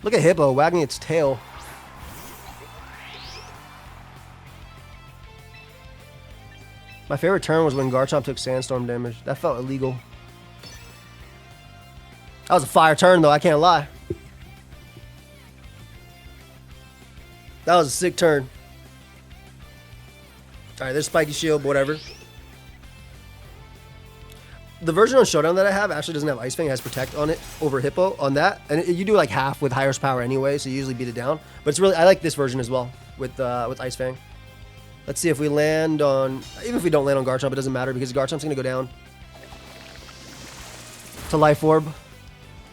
Look at Hippo wagging its tail. My favorite turn was when Garchomp took Sandstorm damage. That felt illegal. That was a fire turn, though. I can't lie. That was a sick turn. Alright, there's Spiky Shield, whatever. The version on Showdown that I have actually doesn't have Ice Fang. It has Protect on it over Hippo on that. And you do like half with highest power anyway, so you usually beat it down. But it's really, I like this version as well with Ice Fang. Let's see if we land on... Even if we don't land on Garchomp, it doesn't matter because Garchomp's going to go down to Life Orb.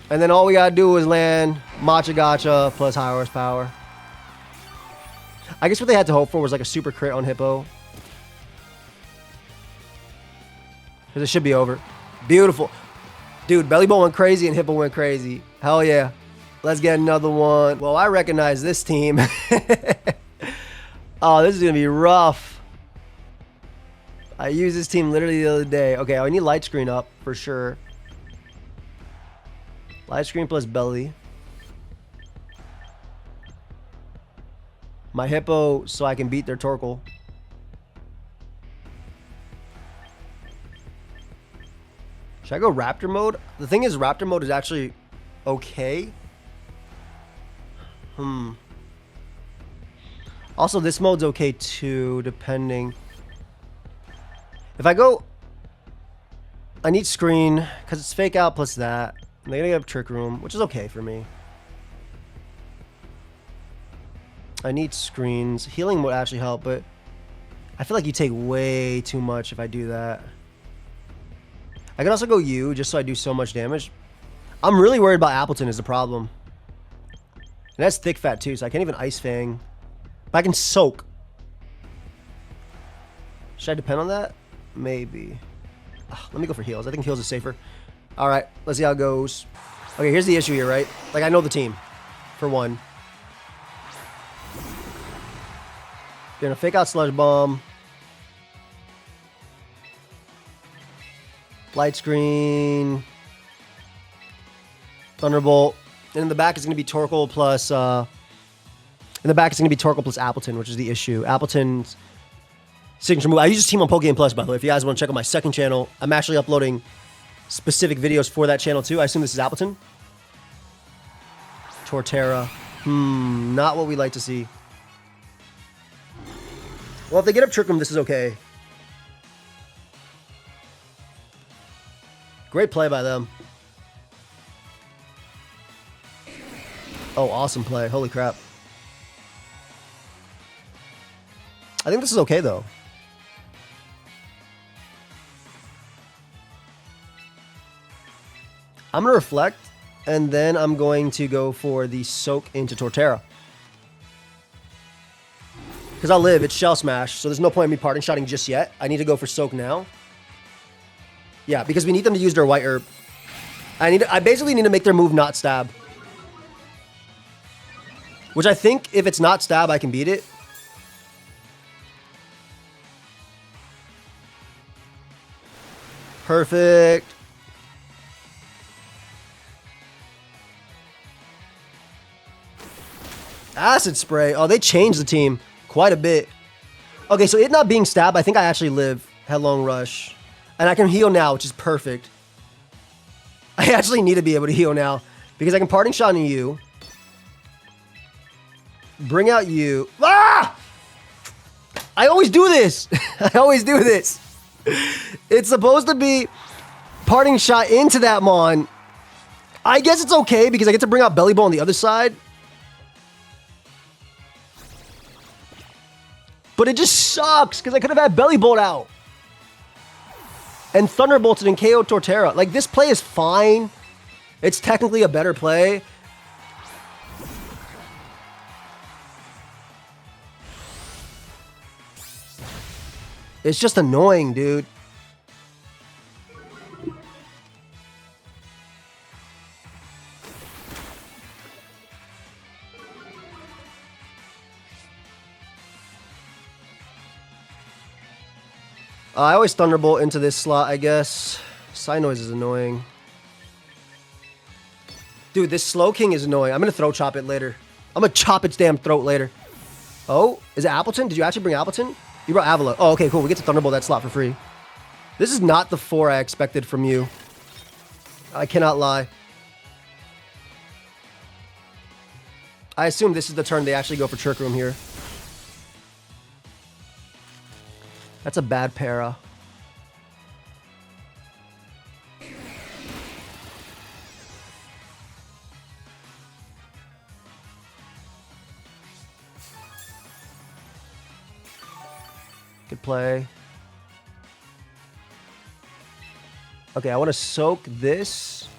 And then all we got to do is land Matcha Gotcha plus high horsepower. I guess what they had to hope for was like a super crit on Hippo. Because it should be over. Beautiful. Dude, Bellibolt went crazy and Hippo went crazy. Hell yeah. Let's get another one. Well, I recognize this team. Oh, this is going to be rough. I used this team literally the other day. Okay, I need Light Screen up for sure. Light Screen plus Belly. My Hippo so I can beat their Torkoal. Should I go Raptor mode? The thing is, Raptor mode is actually okay. Also, this mode's okay too, depending. If I go... I need Screen, because it's Fake Out plus that. And they're going to get Trick Room, which is okay for me. I need Screens. Healing would actually help, but... I feel like you take way too much if I do that. I can also go U, just so I do so much damage. I'm really worried about Appleton is the problem. And that's Thick Fat too, so I can't even Ice Fang. But I can Soak. Should I depend on that? Maybe. Let me go for Heals. I think Heals is safer. Alright, let's see how it goes. Okay, here's the issue here, right? Like, I know the team. For one. You're gonna Fake Out Sludge Bomb. Light Screen. Thunderbolt. And in the back is gonna be Torkoal plus... In the back, it's going to be Torkoal plus Appleton, which is the issue. Appleton's signature move. I use this team on pokeaimPLUS, by the way. If you guys want to check out my second channel, I'm actually uploading specific videos for that channel, too. I assume this is Appleton. Torterra. Not what we like to see. Well, if they get up Trick Room, this is okay. Great play by them. Oh, awesome play. Holy crap. I think this is okay, though. I'm going to Reflect, and then I'm going to go for the Soak into Torterra. Because I'll live, it's Shell Smash, so there's no point in me Parting Shotting just yet. I need to go for Soak now. Yeah, because we need them to use their White Herb. I basically need to make their move not Stab. Which I think, if it's not Stab, I can beat it. Perfect. Acid Spray. Oh, they changed the team quite a bit. Okay, so it not being Stab, I think I actually live Headlong Rush. And I can heal now, which is perfect. I actually need to be able to heal now. Because I can Parting Shot on you. Bring out you. Ah! I always do this. I always do this. It's supposed to be Parting Shot into that Mon. I guess it's okay because I get to bring out Bellibolt on the other side. But it just sucks because I could have had Bellibolt out. And Thunderbolted and KO Torterra. Like, this play is fine. It's technically a better play. It's just annoying, dude. I always Thunderbolt into this slot, I guess. Side noise is annoying. Dude, this Slow King is annoying. I'm going to throw chop it later. I'm going to chop its damn throat later. Oh, is it Appleton? Did you actually bring Appleton? You brought Avila. Oh, okay, cool. We get to Thunderbolt that slot for free. This is not the 4 I expected from you. I cannot lie. I assume this is the turn they actually go for Trick Room here. That's a bad para. Good play. Okay, I want to soak this.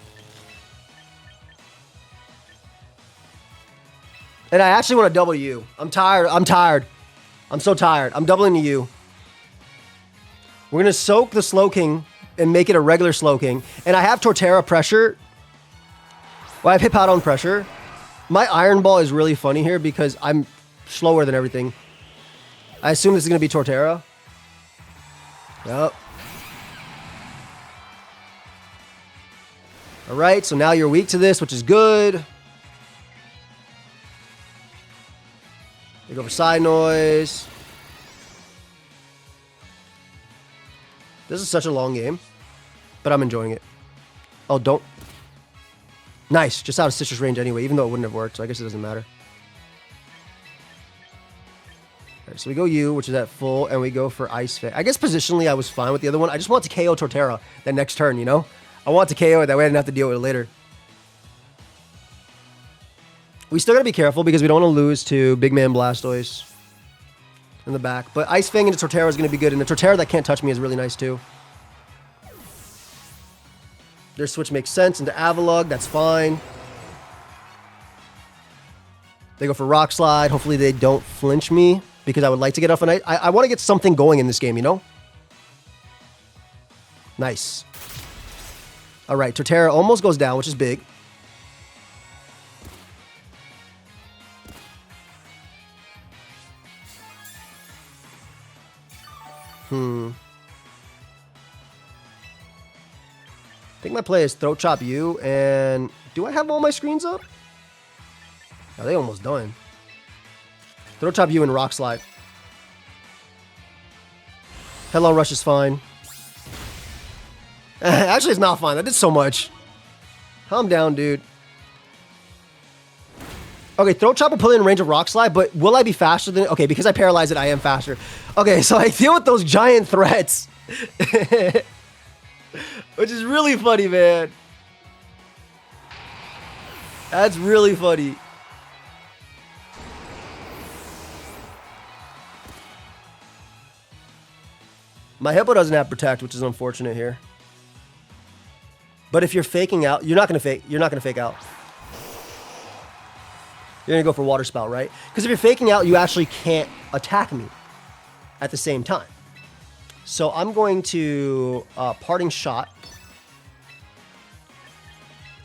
And I actually want to double you. I'm tired. I'm tired. I'm so tired. I'm doubling to you. We're going to soak the Slow King and make it a regular Slow King. And I have Torterra pressure. Well, I have Hippowdon pressure. My Iron Ball is really funny here because I'm slower than everything. I assume this is going to be Torterra. Yep. All right, so now you're weak to this, which is good. You go for Side Noise. This is such a long game, but I'm enjoying it. Oh, don't. Nice. Just out of Citrus range anyway, even though it wouldn't have worked, so I guess it doesn't matter. All right, so we go U, which is at full, and we go for Ice Fang. I guess positionally I was fine with the other one. I just want to KO Torterra that next turn, you know? I want to KO it, that way I didn't have to deal with it later. We still got to be careful because we don't want to lose to Big Man Blastoise in the back. But Ice Fang into Torterra is going to be good, and the Torterra that can't touch me is really nice too. Their switch makes sense into Avalugg, that's fine. They go for Rock Slide. Hopefully they don't flinch me because I would like to get off an ice. I want to get something going in this game, you know? Nice. All right, Torterra almost goes down, which is big. I think my play is Throat Chop you, and do I have all my screens up? Are they almost done? Throat Chop you and Rock Slide. Hello Rush is fine. Actually, it's not fine. That did so much. Calm down, dude. Okay, Throat Chop will put in range of Rock Slide, but will I be faster than... Okay, because I paralyzed it, I am faster. Okay, so I deal with those giant threats. Which is really funny, man. That's really funny. My Hippo doesn't have Protect, which is unfortunate here. But if you're faking out, you're not gonna fake. You're not gonna fake out. You're gonna go for Water Spout, right? Because if you're faking out, you actually can't attack me at the same time. So I'm going to Parting Shot,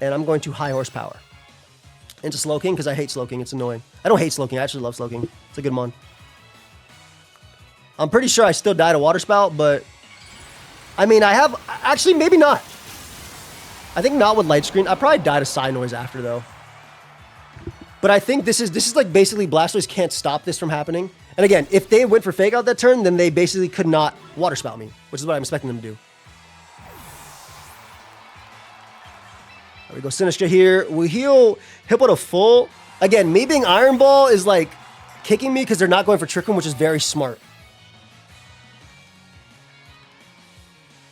and I'm going to High Horsepower into Slow King because I hate Slow King. It's annoying. I don't hate Slow King. I actually love Slow King. It's a good mon. I'm pretty sure I still die to Water Spout, but I mean, I have actually maybe not. I think not with Light Screen. I probably die to Side Noise after though. But I think this is like basically Blastoise can't stop this from happening. And again, if they went for Fake Out that turn, then they basically could not Water Spout me, which is what I'm expecting them to do. There we go, Sinistra here. We heal Hippo to full. Again, me being Iron Ball is like kicking me because they're not going for Trick Room, which is very smart.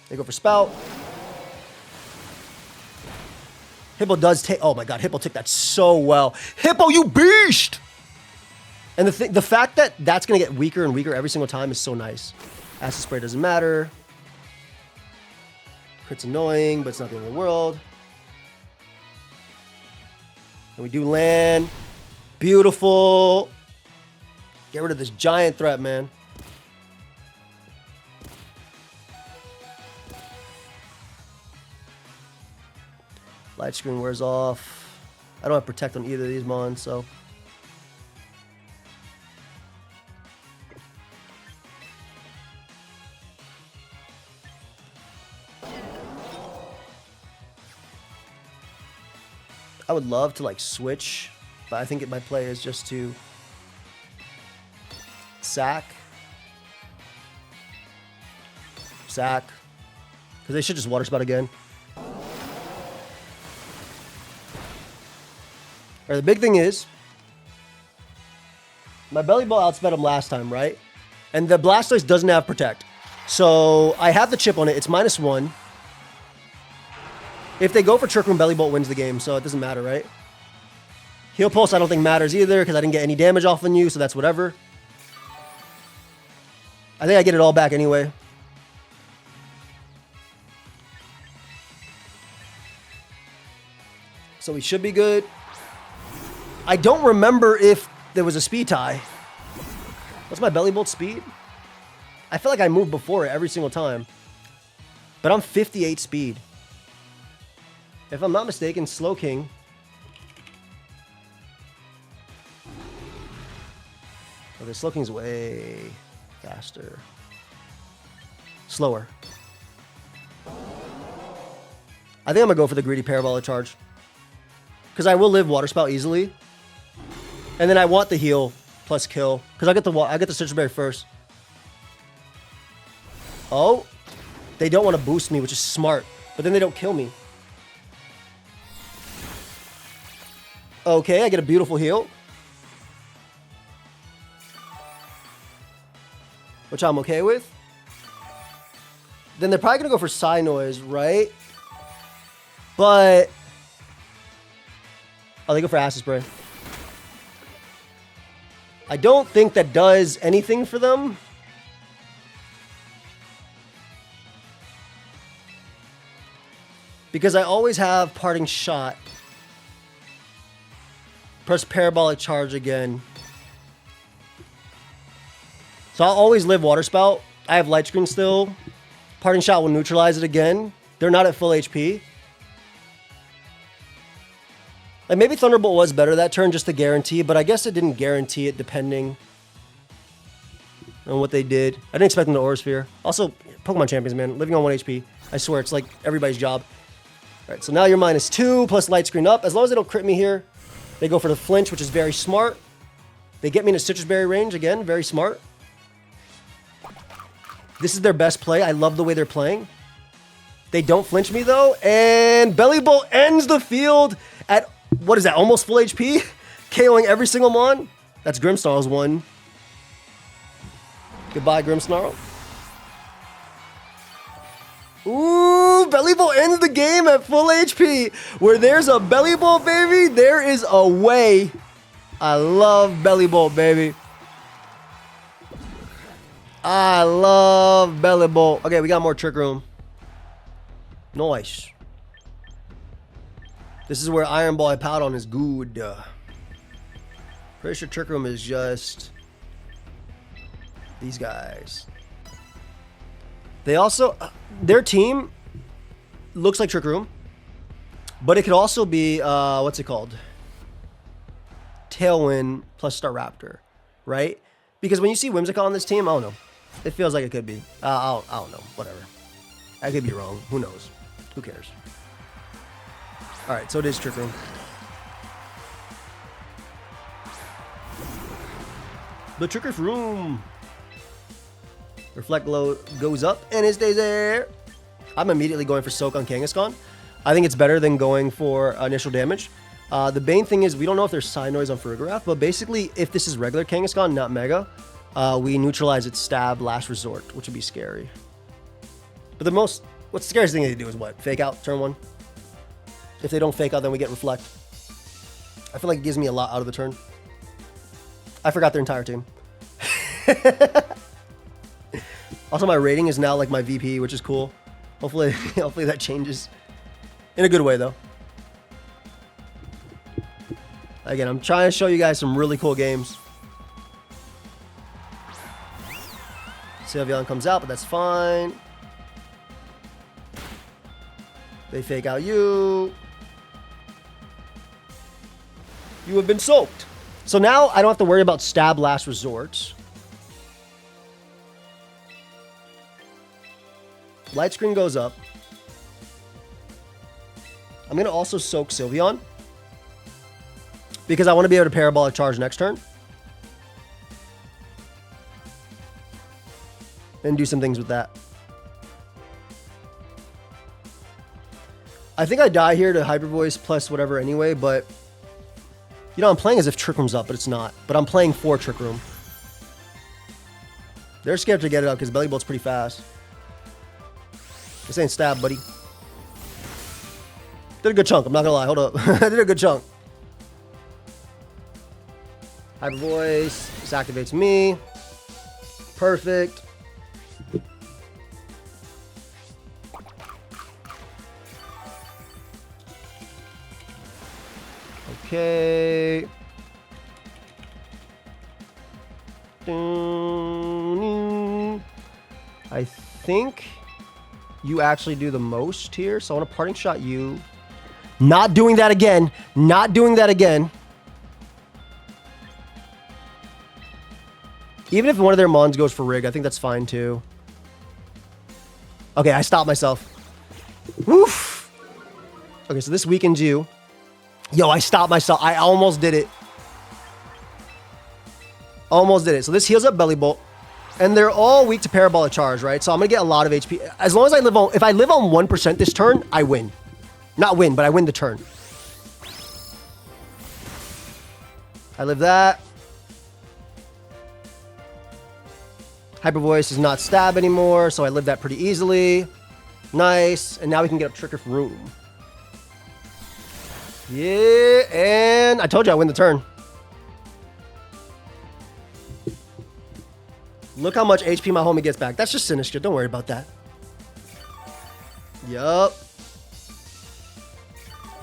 They go for Spout. Hippo does take... Oh my god, Hippo took that so well. Hippo, you beast! And the fact that that's going to get weaker and weaker every single time is so nice. Acid Spray doesn't matter. Crit's annoying, but it's not the end of the world. And we do land. Beautiful. Get rid of this giant threat, man. Light screen wears off. I don't have Protect on either of these mons, so. I would love to like switch, but I think my play is just to sack. Sack. Because they should just Water Spout again. Or the big thing is, my Bellibolt outsped him last time, right? And the Blastoise doesn't have Protect. So I have the chip on it. It's -1. If they go for Trick Room, Bellibolt wins the game, so it doesn't matter, right? Heal Pulse I don't think matters either, because I didn't get any damage off on you, so that's whatever. I think I get it all back anyway. So we should be good. I don't remember if there was a speed tie. What's my Bellibolt speed? I feel like I moved before it every single time. But I'm 58 speed. If I'm not mistaken, Slow King. Okay, Slow King's way faster. Slower. I think I'm gonna go for the greedy Parabolic Charge. Because I will live Water Spout easily. And then I want the heal plus kill. Because I get the Citrus Berry first. Oh. They don't want to boost me, which is smart. But then they don't kill me. Okay, I get a beautiful heal. Which I'm okay with. Then they're probably going to go for Psy Noise, right? But... oh, they go for Acid Spray. I don't think that does anything for them. Because I always have Parting Shot. Press Parabolic Charge again. So I'll always live Water Spout. I have Light Screen still. Parting Shot will neutralize it again. They're not at full HP. Like maybe Thunderbolt was better that turn just to guarantee, but I guess it didn't guarantee it depending on what they did. I didn't expect them to Aura Sphere. Also, Pokemon Champions, man. Living on 1 HP. I swear, it's like everybody's job. Alright, so now you're -2 plus Light Screen up. As long as they don't crit me here, they go for the flinch, which is very smart. They get me into Citrus Berry range again. Very smart. This is their best play. I love the way they're playing. They don't flinch me, though. And Bellibolt ends the field at... what is that? Almost full HP? KOing every single mon? That's Grimmsnarl's one. Goodbye, Grimmsnarl. Ooh, Bellibolt ends the game at full HP. Where there's a Bellibolt, baby, there is a way. I love Bellibolt, baby. I love Bellibolt. Okay, we got more Trick Room. Nice. This is where Iron Ball Hippowdon is good. Pretty sure Trick Room is just these guys. They also, their team looks like Trick Room, but it could also be, what's it called? Tailwind plus Staraptor, right? Because when you see Whimsicott on this team, I don't know. It feels like it could be. I don't know. Whatever. I could be wrong. Who knows? Who cares? Alright, so it is Trick Room. The Trick Room. Reflect Glow goes up and it stays there. I'm immediately going for Soak on Kangaskhan. I think it's better than going for initial damage. The main thing is we don't know if there's Psy Noise on Farigiraf, but basically if this is regular Kangaskhan, not Mega, we neutralize its Stab Last Resort, which would be scary. But what's the scariest thing they do is what? Fake out turn 1? If they don't fake out, then we get Reflect. I feel like it gives me a lot out of the turn. I forgot their entire team. Also, my rating is now like my VP, which is cool. Hopefully, hopefully that changes. In a good way, though. Again, I'm trying to show you guys some really cool games. Sylveon comes out, but that's fine. They fake out you. You have been soaked. So now I don't have to worry about stab last resort. Light screen goes up. I'm going to also soak Sylveon, because I want to be able to Parabolic Charge next turn. And do some things with that. I think I die here to Hyper Voice plus whatever anyway, but... You know, I'm playing as if Trick Room's up, but it's not. But I'm playing for Trick Room. They're scared to get it up because Bellibolt's pretty fast. This ain't stab, buddy. Did a good chunk, I'm not gonna lie. Hold up. I did a good chunk. Hyper Voice. This activates me. Perfect. Okay. I think you actually do the most here, so I want to parting shot you. Not doing that again. Not doing that again. Even if one of their mons goes for Rig, I think that's fine too. Okay, I stopped myself. Woof. Okay, so this weakens you. Yo, I stopped myself. I almost did it. Almost did it. So this heals up Bellibolt. And they're all weak to Parabolic Charge, right? So I'm going to get a lot of HP. As long as I live on... If I live on 1% this turn, I win. Not win, but I win the turn. I live that. Hyper Voice is not stab anymore, so I live that pretty easily. Nice. And now we can get up Trick Room. Yeah, and I told you I win the turn. Look how much HP my homie gets back. That's just Sinister. Don't worry about that. Yup.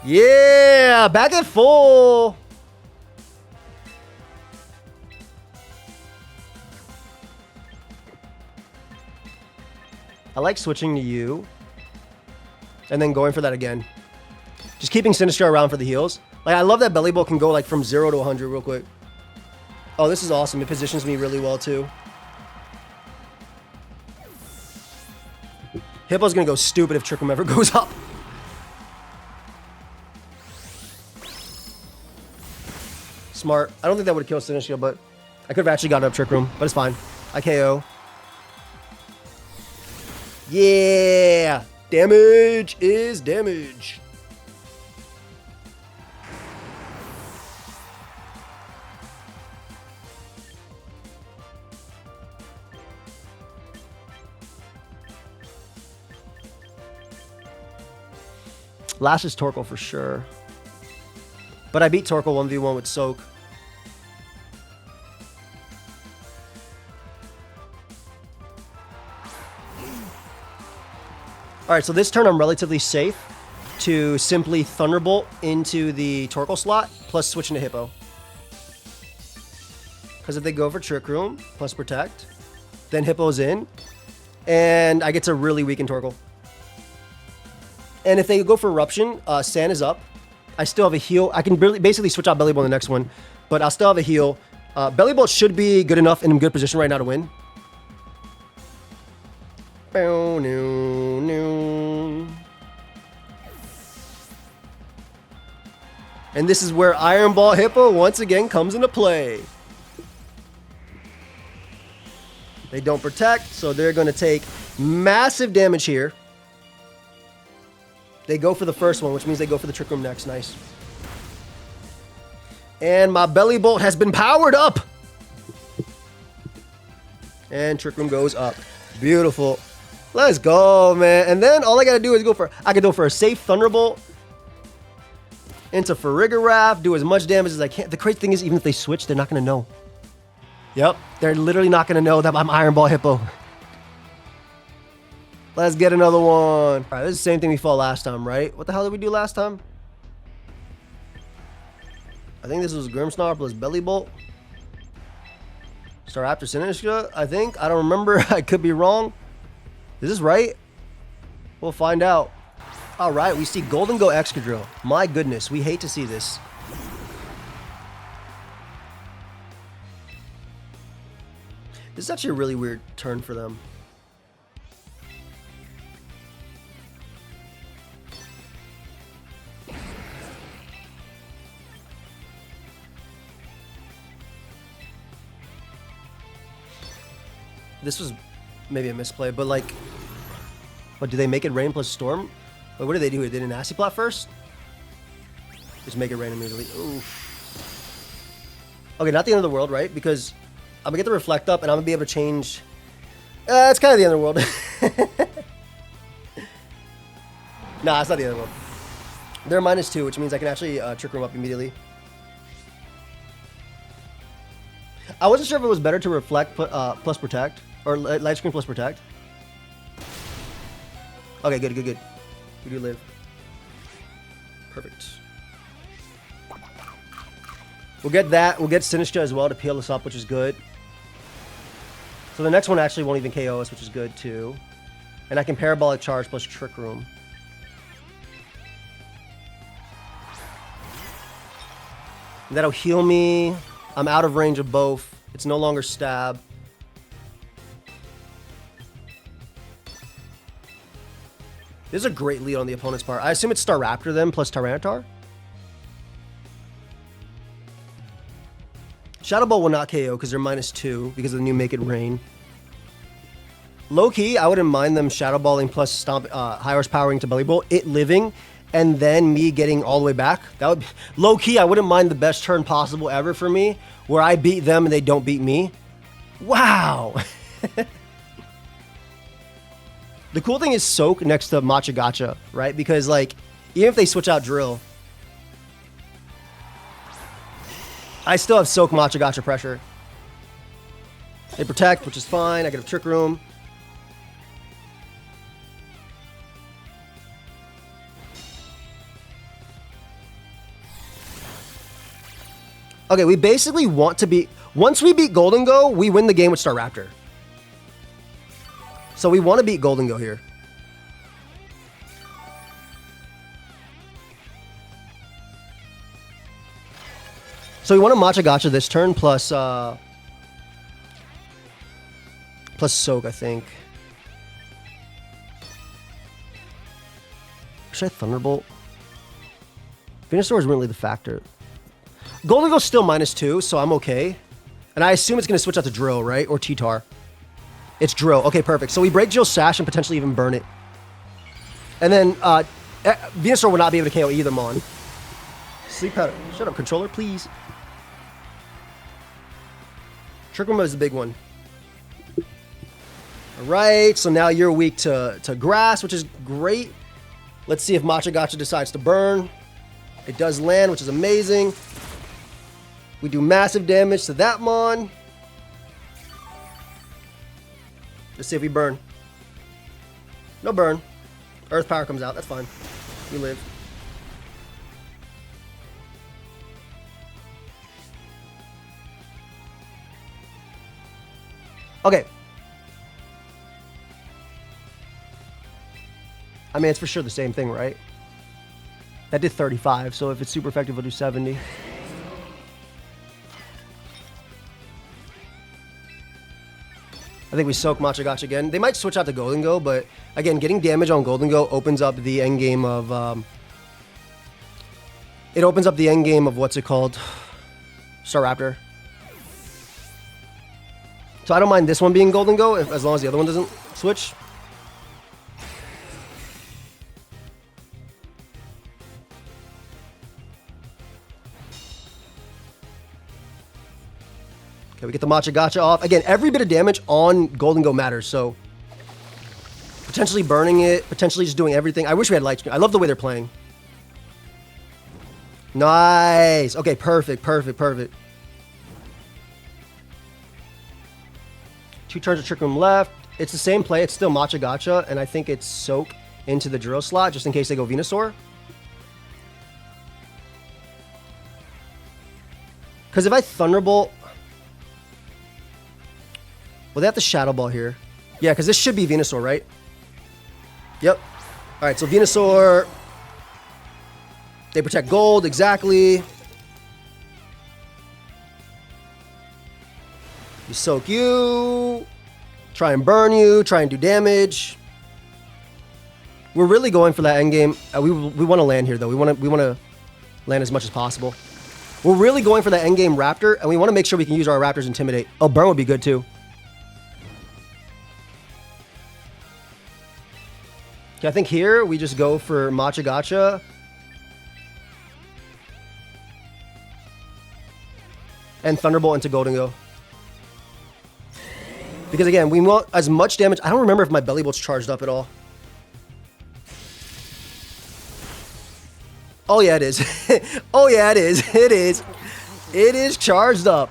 Yeah, back at full. I like switching to you. And then going for that again. Just keeping Sinister around for the heals. Like, I love that Bellibolt can go like from 0 to 100 real quick. Oh, this is awesome. It positions me really well too. Hippo's gonna go stupid if Trick Room ever goes up. Smart. I don't think that would kill Sinister, but I could have actually gotten up Trick Room, but it's fine. I KO. Yeah! Damage is damage. Last is Torkoal for sure. But I beat Torkoal 1v1 with Soak. Alright, so this turn I'm relatively safe to simply Thunderbolt into the Torkoal slot, plus switching to Hippo. Because if they go for Trick Room, plus Protect, then Hippo's in, and I get to really weaken Torkoal. And if they go for Eruption, Sand is up. I still have a heal. I can basically switch out Bellibolt in the next one, but I'll still have a heal. Bellibolt should be good enough in a good position right now to win. And this is where Iron Ball Hippo once again comes into play. They don't protect, so they're going to take massive damage here. They go for the first one, which means they go for the Trick Room next. Nice. And my Bellibolt has been powered up. And Trick Room goes up. Beautiful. Let's go, man. And then all I got to do is go for... I can go for a safe Thunderbolt into Farigiraf, do as much damage as I can. The crazy thing is, even if they switch, they're not going to know. Yep, they're literally not going to know that I'm Iron Ball Hippo. Let's get another one. All right, this is the same thing we fought last time, right? What the hell did we do last time? I think this was Grimmsnarl plus Bellibolt. Staraptor Sinister, I think. I don't remember. I could be wrong. Is this right? We'll find out. All right, we see Golden Go Excadrill. My goodness, we hate to see this. This is actually a really weird turn for them. This was maybe a misplay, but like, what, do they make it rain plus storm? Wait, what did they do here? They did a nasty plot first? Just make it rain immediately. Ooh. Okay, not the end of the world, right? Because I'm gonna get the reflect up and I'm gonna be able to change. It's kind of the end of the world. Nah, it's not the end of the world. They're -2, which means I can actually Trick Room up immediately. I wasn't sure if it was better to reflect plus protect or light screen plus protect. Okay, good. We do live. Perfect. We'll get that. We'll get Sinistra as well to peel us up, which is good. So the next one actually won't even KO us, which is good too. And I can Parabolic Charge plus Trick Room. That'll heal me. I'm out of range of both. It's no longer stab. This is a great lead on the opponent's part. I assume it's Staraptor then plus Tyranitar. Shadow Ball will not KO because they're -2 because of the new Make It Rain. Low key, I wouldn't mind them Shadow Balling plus Stomp, High Horse Powering to Bellibolt, it living, and then me getting all the way back. That would be, low key, I wouldn't mind the best turn possible ever for me, where I beat them and they don't beat me. Wow. The cool thing is Soak next to Matcha Gotcha, right? Because like, even if they switch out Drill, I still have Soak Matcha Gotcha pressure. They protect, which is fine. I get a Trick Room. Okay, we basically want to beat... Once we beat Golden Go, we win the game with Staraptor. So we want to beat Golden Go here. So we want to Matcha Gotcha this turn plus... plus Soak, I think. Should I Thunderbolt? Venusaur is really the factor. Golden Go's still -2, so I'm okay. And I assume it's going to switch out to Drill, right? Or T-Tar. It's Drill. Okay, perfect. So we break Drill's Sash and potentially even burn it. And then Venusaur will not be able to KO either Mon. Sleep Powder. Shut up, controller, please. Trick Room is the big one. Alright, so now you're weak to Grass, which is great. Let's see if Matcha Gotcha decides to burn. It does land, which is amazing. We do massive damage to that Mon. Let's see if we burn. No burn. Earth Power comes out. That's fine. We live. Okay. I mean, it's for sure the same thing, right? That did 35, so if it's super effective, we'll do 70. I think we Soak Matcha Gotcha again. They might switch out to Golden Go, but again, getting damage on Golden Go opens up the end game of... it opens up the end game of what's it called? Staraptor. So I don't mind this one being Golden Go, as long as the other one doesn't switch. Okay, we get the Matcha Gotcha off. Again, every bit of damage on Golden Go matters, so... Potentially burning it, potentially just doing everything. I wish we had Light Screen. I love the way they're playing. Nice! Okay, perfect. 2 turns of Trick Room left. It's the same play. It's still Matcha Gotcha, and I think it's Soak into the drill slot just in case they go Venusaur. Because if I Thunderbolt... Well, they have the Shadow Ball here. Yeah, because this should be Venusaur, right? Yep. All right, so Venusaur... They protect gold, exactly. We Soak you. Try and burn you. Try and do damage. We're really going for that end game. We want to land here, though. We want to land as much as possible. We're really going for that end game Raptor, and we want to make sure we can use our Raptor's Intimidate. Oh, burn would be good, too. Okay, I think here we just go for Matcha Gotcha. And Thunderbolt into Golden Go. Because again, we want as much damage. I don't remember if my Bellibolt's charged up at all. Oh yeah, it is. Oh yeah, it is. It is. It is charged up.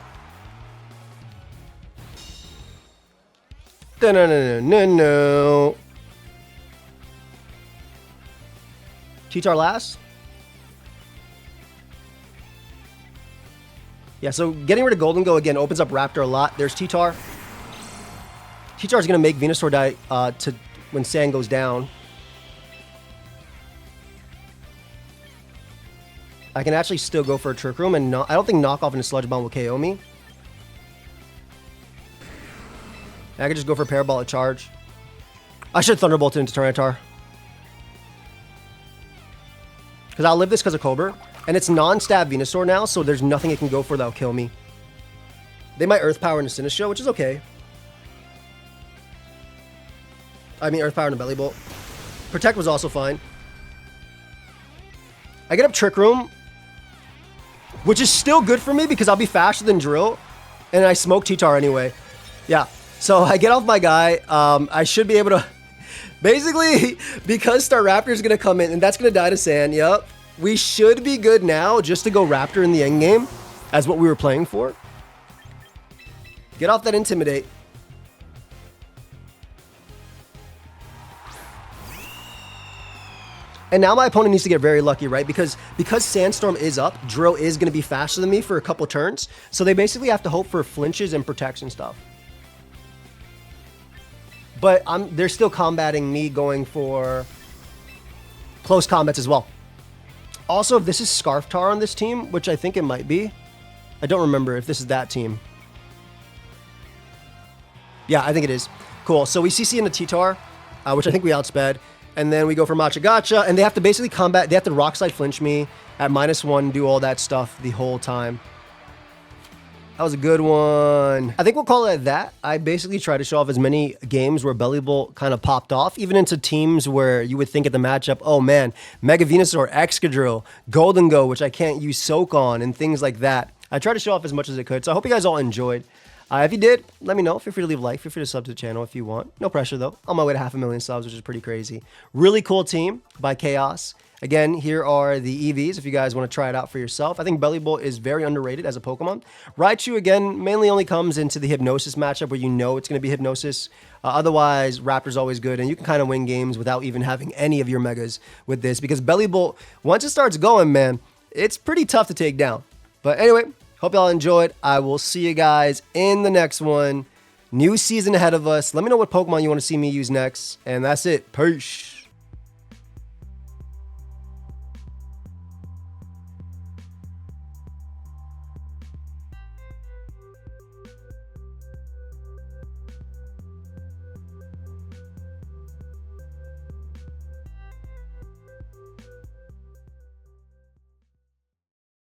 No. Cheetar last. Yeah, so getting rid of Golden Go again opens up Raptor a lot. There's Cheetar. Cheetar is going to make Venusaur die when Sand goes down. I can actually still go for a Trick Room, and I don't think Knockoff and a Sludge Bomb will KO me. I could just go for Parabolic Charge. I should Thunderbolt into Tyranitar. Because I'll live this because of Cobra. And it's non-stab Venusaur now, so there's nothing it can go for that'll kill me. They might Earth Power into Sinistcha, which is okay. I mean, Earth Power into Bellibolt. Protect was also fine. I get up Trick Room, which is still good for me because I'll be faster than Drill. And I smoke Cheetar anyway. Yeah. So I get off my guy. I should be able to... Basically, because Staraptor is going to come in, and that's going to die to Sand. Yep. We should be good now just to go Raptor in the end game as what we were playing for. Get off that Intimidate. And now my opponent needs to get very lucky, right? Because Sandstorm is up, Drill is going to be faster than me for a couple turns. So they basically have to hope for flinches and protection stuff. But they're still combating me going for close combats as well. Also, if this is Scarftar on this team, which I think it might be. I don't remember if this is that team. Yeah, I think it is. Cool. So we CC into Cheetar, which I think we outsped. And then we go for Matcha Gotcha. And they have to basically combat. They have to Rock Slide flinch me at -1, do all that stuff the whole time. That was a good one. I think we'll call it that. I basically try to show off as many games where Bellibolt kind of popped off, even into teams where you would think at the matchup, oh man, Mega Venusaur, Excadrill, Golden Go, which I can't use Soak on, and things like that. I tried to show off as much as I could, so I hope you guys all enjoyed. If you did, let me know. Feel free to leave a like. Feel free to sub to the channel if you want. No pressure, though. On my way to 500,000 subs, which is pretty crazy. Really cool team by Kaos. Again, here are the EVs if you guys want to try it out for yourself. I think Bellibolt is very underrated as a Pokemon. Raichu, again, mainly only comes into the Hypnosis matchup where you know it's going to be Hypnosis. Otherwise, Raptor's always good, and you can kind of win games without even having any of your Megas with this. Because Bellibolt, once it starts going, man, it's pretty tough to take down. But anyway, hope y'all enjoyed. I will see you guys in the next one. New season ahead of us. Let me know what Pokemon you want to see me use next. And that's it. Peace.